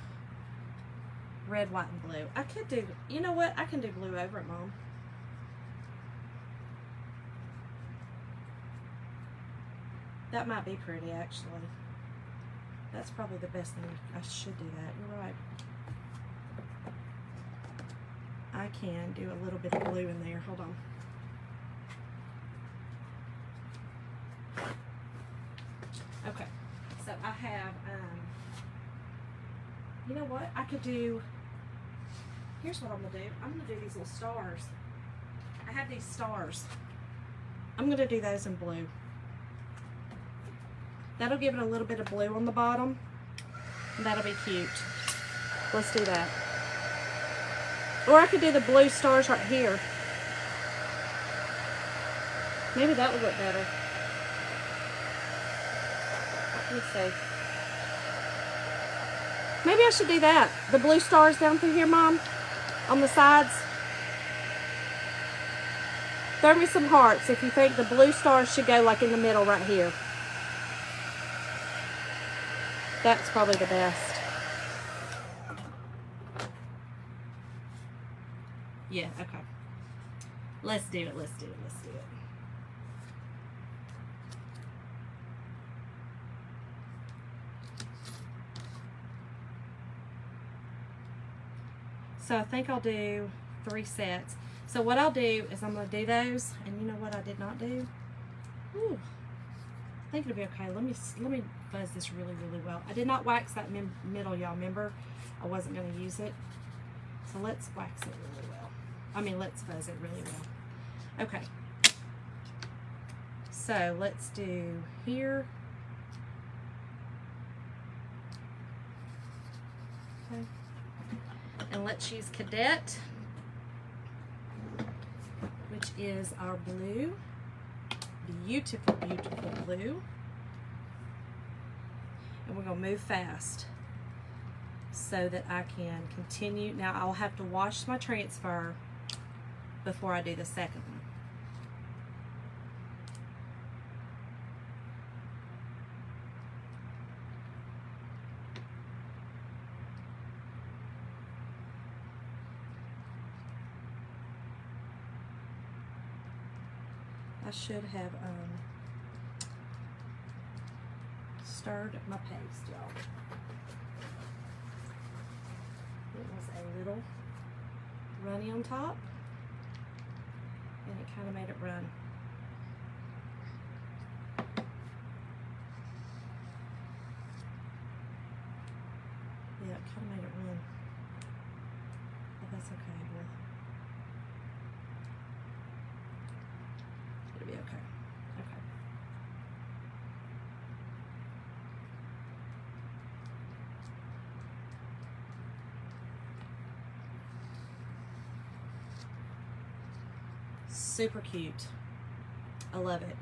red, white, and blue. I could do, you know what? I can do blue over it, Mom. That might be pretty, actually. That's probably the best thing. I should do that. You're right. I can do a little bit of blue in there. Hold on. Okay. So I have, you know what? I could do, here's what I'm going to do. I'm going to do these little stars. I have these stars. I'm going to do those in blue. That'll give it a little bit of blue on the bottom. That'll be cute. Let's do that. Or I could do the blue stars right here. Maybe that would look better. Let me see. Maybe I should do that. The blue stars down through here, Mom, on the sides. Throw me some hearts if you think the blue stars should go like in the middle right here. That's probably the best. Yeah, okay. Let's do it, let's do it, let's do it. So I think I'll do 3 sets. So what I'll do is I'm going to do those, and you know what I did not do? Ooh, I think it'll be okay. Let me fuzz this really, really well. I did not wax that middle, y'all. Remember, I wasn't going to use it. So let's wax it really well. I mean, let's fuzz it really well. Okay. So let's do here. Okay. And let's use Cadet, which is our blue. Beautiful, beautiful blue. And we're going to move fast so that I can continue. Now I'll have to wash my transfer before I do the second one. I should have stirred my paste, y'all. It was a little runny on top, and it kind of made it run. Yeah, it kind of made it run. But that's okay. It'll be okay. Okay. Super cute. I love it.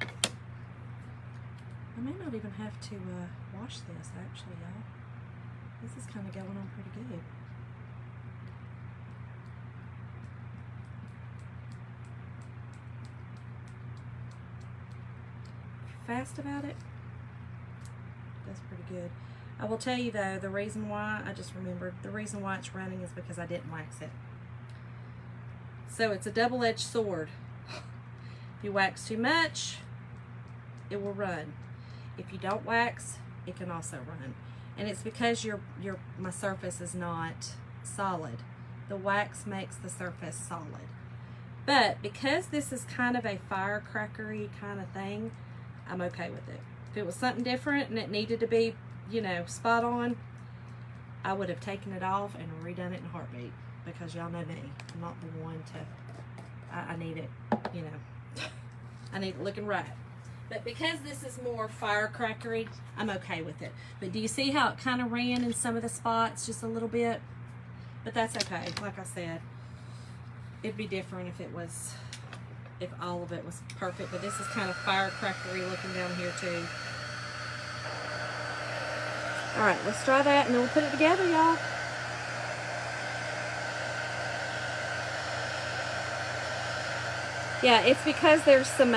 I may not even have to wash this, actually, y'all. This is kind of going on pretty good. Fast about it, that's pretty good. I will tell you though, the reason why, I just remembered, the reason why it's running is because I didn't wax it. So it's a double-edged sword. If you wax too much, it will run. If you don't wax, it can also run. And it's because my surface is not solid. The wax makes the surface solid. But because this is kind of a firecrackery kind of thing, I'm okay with it. If it was something different and it needed to be, you know, spot on, I would have taken it off and redone it in a heartbeat, because y'all know me. I'm not the one to, I need it, you know, I need it looking right. But because this is more firecrackery, I'm okay with it. But do you see how it kind of ran in some of the spots just a little bit? But that's okay. Like I said, it'd be different if all of it was perfect, but this is kind of firecrackery looking down here too. All right, let's try that and then we'll put it together, y'all. Yeah, it's because there's some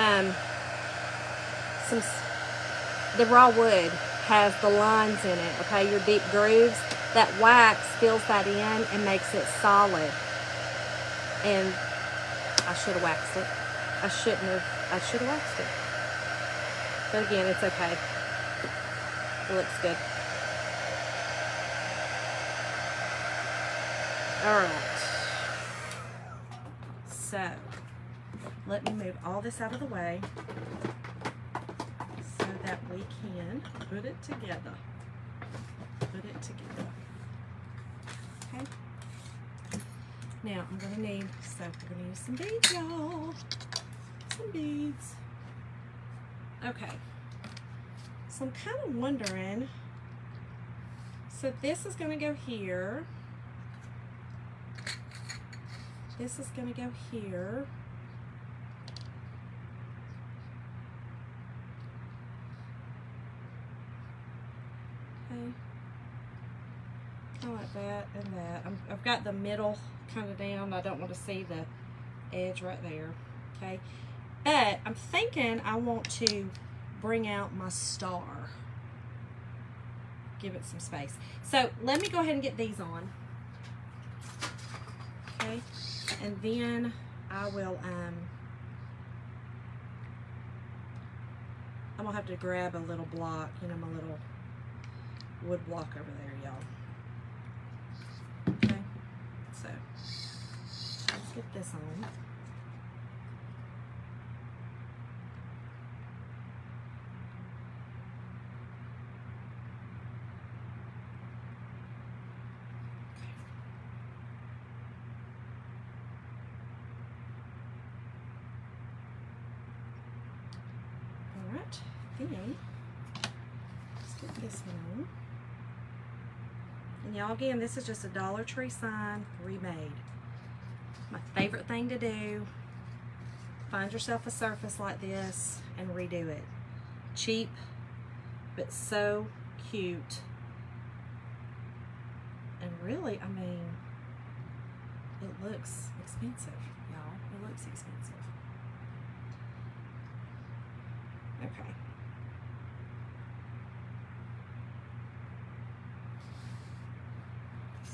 the raw wood has the lines in it, okay, your deep grooves. That wax fills that in and makes it solid. And I should have waxed it. I should have waxed it. But again, it's okay. It looks good. Alright. So, let me move all this out of the way so that we can put it together. Put it together. Okay. Now, I'm going to need, so we're going to use some beads, y'all. Some beads. Okay. So I'm kind of wondering, so this is going to go here. This is going to go here. Okay. I like that and that. I've got the middle kind of down. I don't want to see the edge right there, okay? But I'm thinking I want to bring out my star. Give it some space. So let me go ahead and get these on. Okay, and then I will, I'm gonna have to grab a little block, you know, my little wood block over there, y'all. Okay, so let's get this on. Then let's get this one on. And y'all, again, this is just a Dollar Tree sign remade. My favorite thing to do. Find yourself a surface like this and redo it. Cheap, but so cute. And really, I mean, it looks expensive, y'all. It looks expensive. Okay.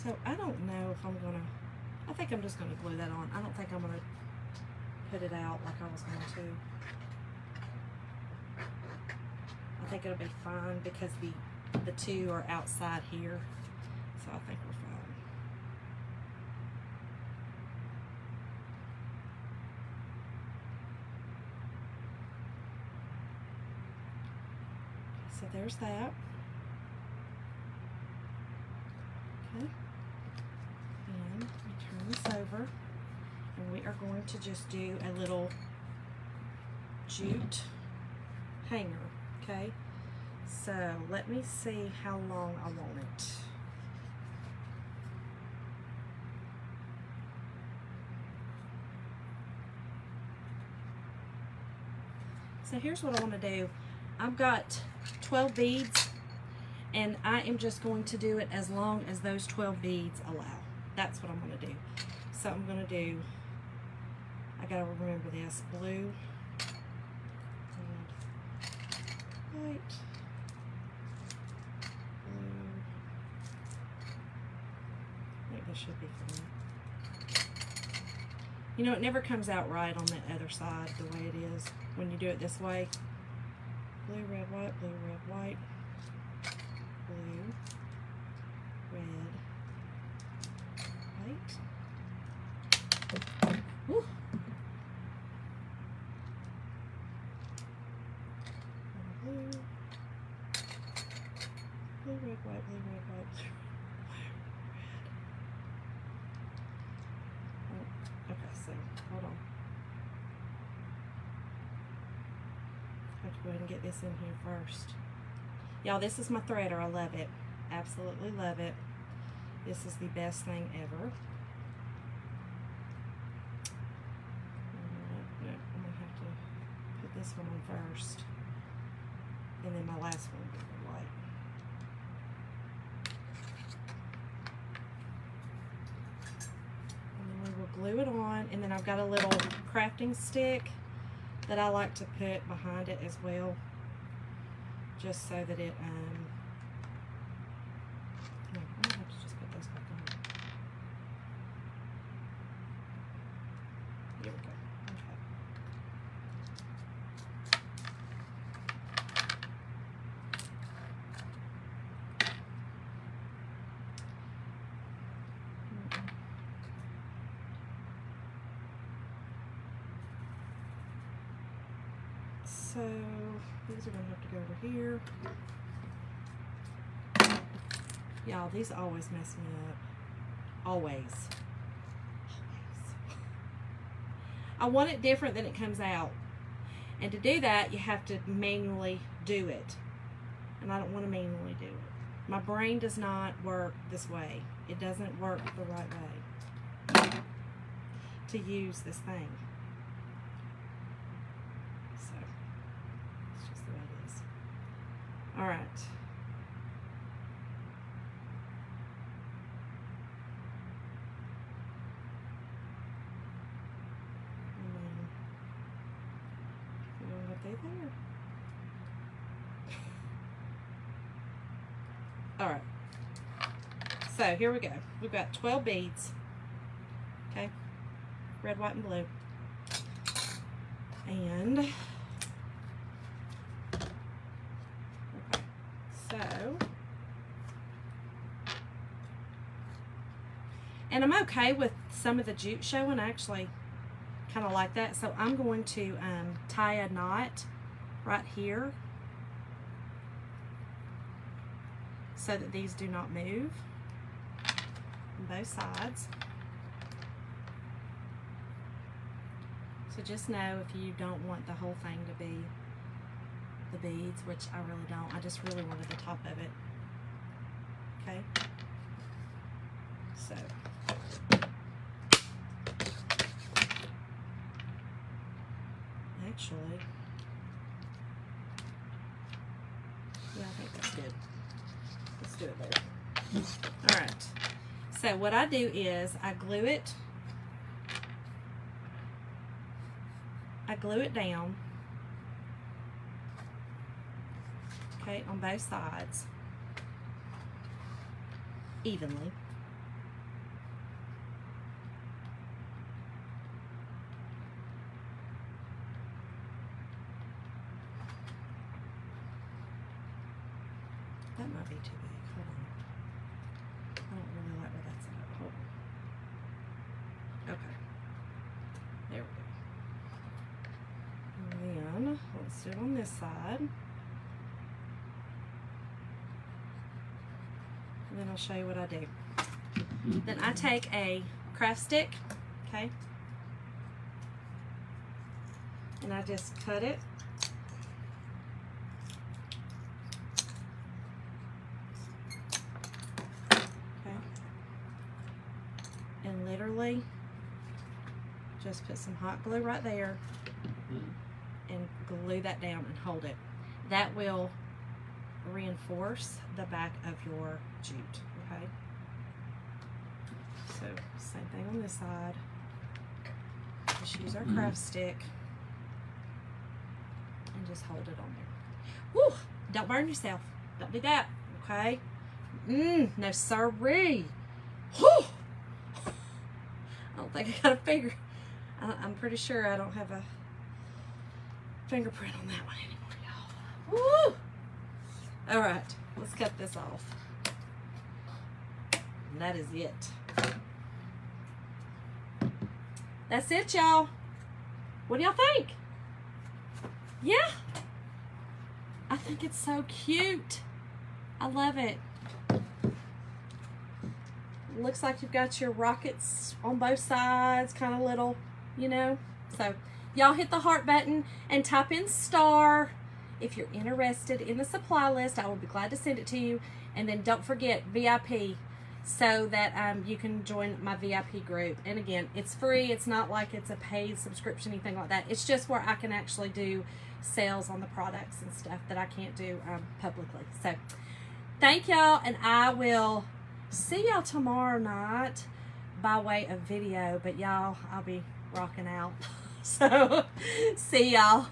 So I don't know if I'm gonna, I think I'm just gonna glue that on. I don't think I'm gonna put it out like I was going to. I think it'll be fine because the two are outside here. So I think we're fine. So there's that. Okay. And we turn this over, and we are going to just do a little jute hanger. Okay. So let me see how long I want it. So here's what I want to do. I've got 12 beads, and I am just going to do it as long as those 12 beads allow. That's what I'm going to do. So I'm going to do, I got to remember this, blue, red, white, blue. I think this should be fine. You know, it never comes out right on the other side the way it is when you do it this way. Blue, red, white, blue, red, white, blue, red, white. Woo. Blue, blue, red, white, blue, red, white, blue, red. Okay, so hold on. I have to go ahead and get this in here first. Y'all, this is my threader. I love it. Absolutely love it. This is the best thing ever. No, I'm going to have to put this one on first. And then my last one will be the white. And then we will glue it on. And then I've got a little crafting stick that I like to put behind it as well, just so that it, no, I'm gonna have to just put this back on. Here we go. Okay. So these are gonna have to go over here. Y'all, these always mess me up. Always. I want it different than it comes out. And to do that, you have to manually do it. And I don't want to manually do it. My brain does not work this way. It doesn't work the right way to use this thing. All right. there. All right. So here we go. We've got 12 beads. Okay. Red, white, and blue. And okay. So and I'm okay with some of the jute showing. I actually kind of like that. So I'm going to tie a knot right here so that these do not move on both sides. So just know if you don't want the whole thing to be the beads, which I really don't. I just really wanted the top of it. Okay. So actually, yeah, I think that's good. Let's do it there. All right. So what I do is I glue it down, okay, on both sides evenly. That might be too big. Hold on. I don't really like where that's at. Hold on. Okay. There we go. And then let's do it on this side. And then I'll show you what I do. Then I take a craft stick, okay, and I just cut it. And literally just put some hot glue right there and glue that down and hold it. That will reinforce the back of your jute, okay? So same thing on this side. Just use our craft stick and just hold it on there. Woo! Don't burn yourself. Don't do that, okay? No siree. Whew! I don't think I got a finger. I'm pretty sure I don't have a fingerprint on that one anymore, y'all. Woo! All right, let's cut this off. And that is it. That's it, y'all. What do y'all think? Yeah. I think it's so cute. I love it. Looks like you've got your rockets on both sides, kind of little, you know. So y'all hit the heart button and type in star if you're interested in the supply list. I will be glad to send it to you. And then don't forget VIP, so that you can join my VIP group. And again, it's free. It's not like it's a paid subscription, anything like that. It's just where I can actually do sales on the products and stuff that I can't do publicly. So thank y'all, and I will see y'all tomorrow night by way of video. But y'all, I'll be rocking out. So see y'all.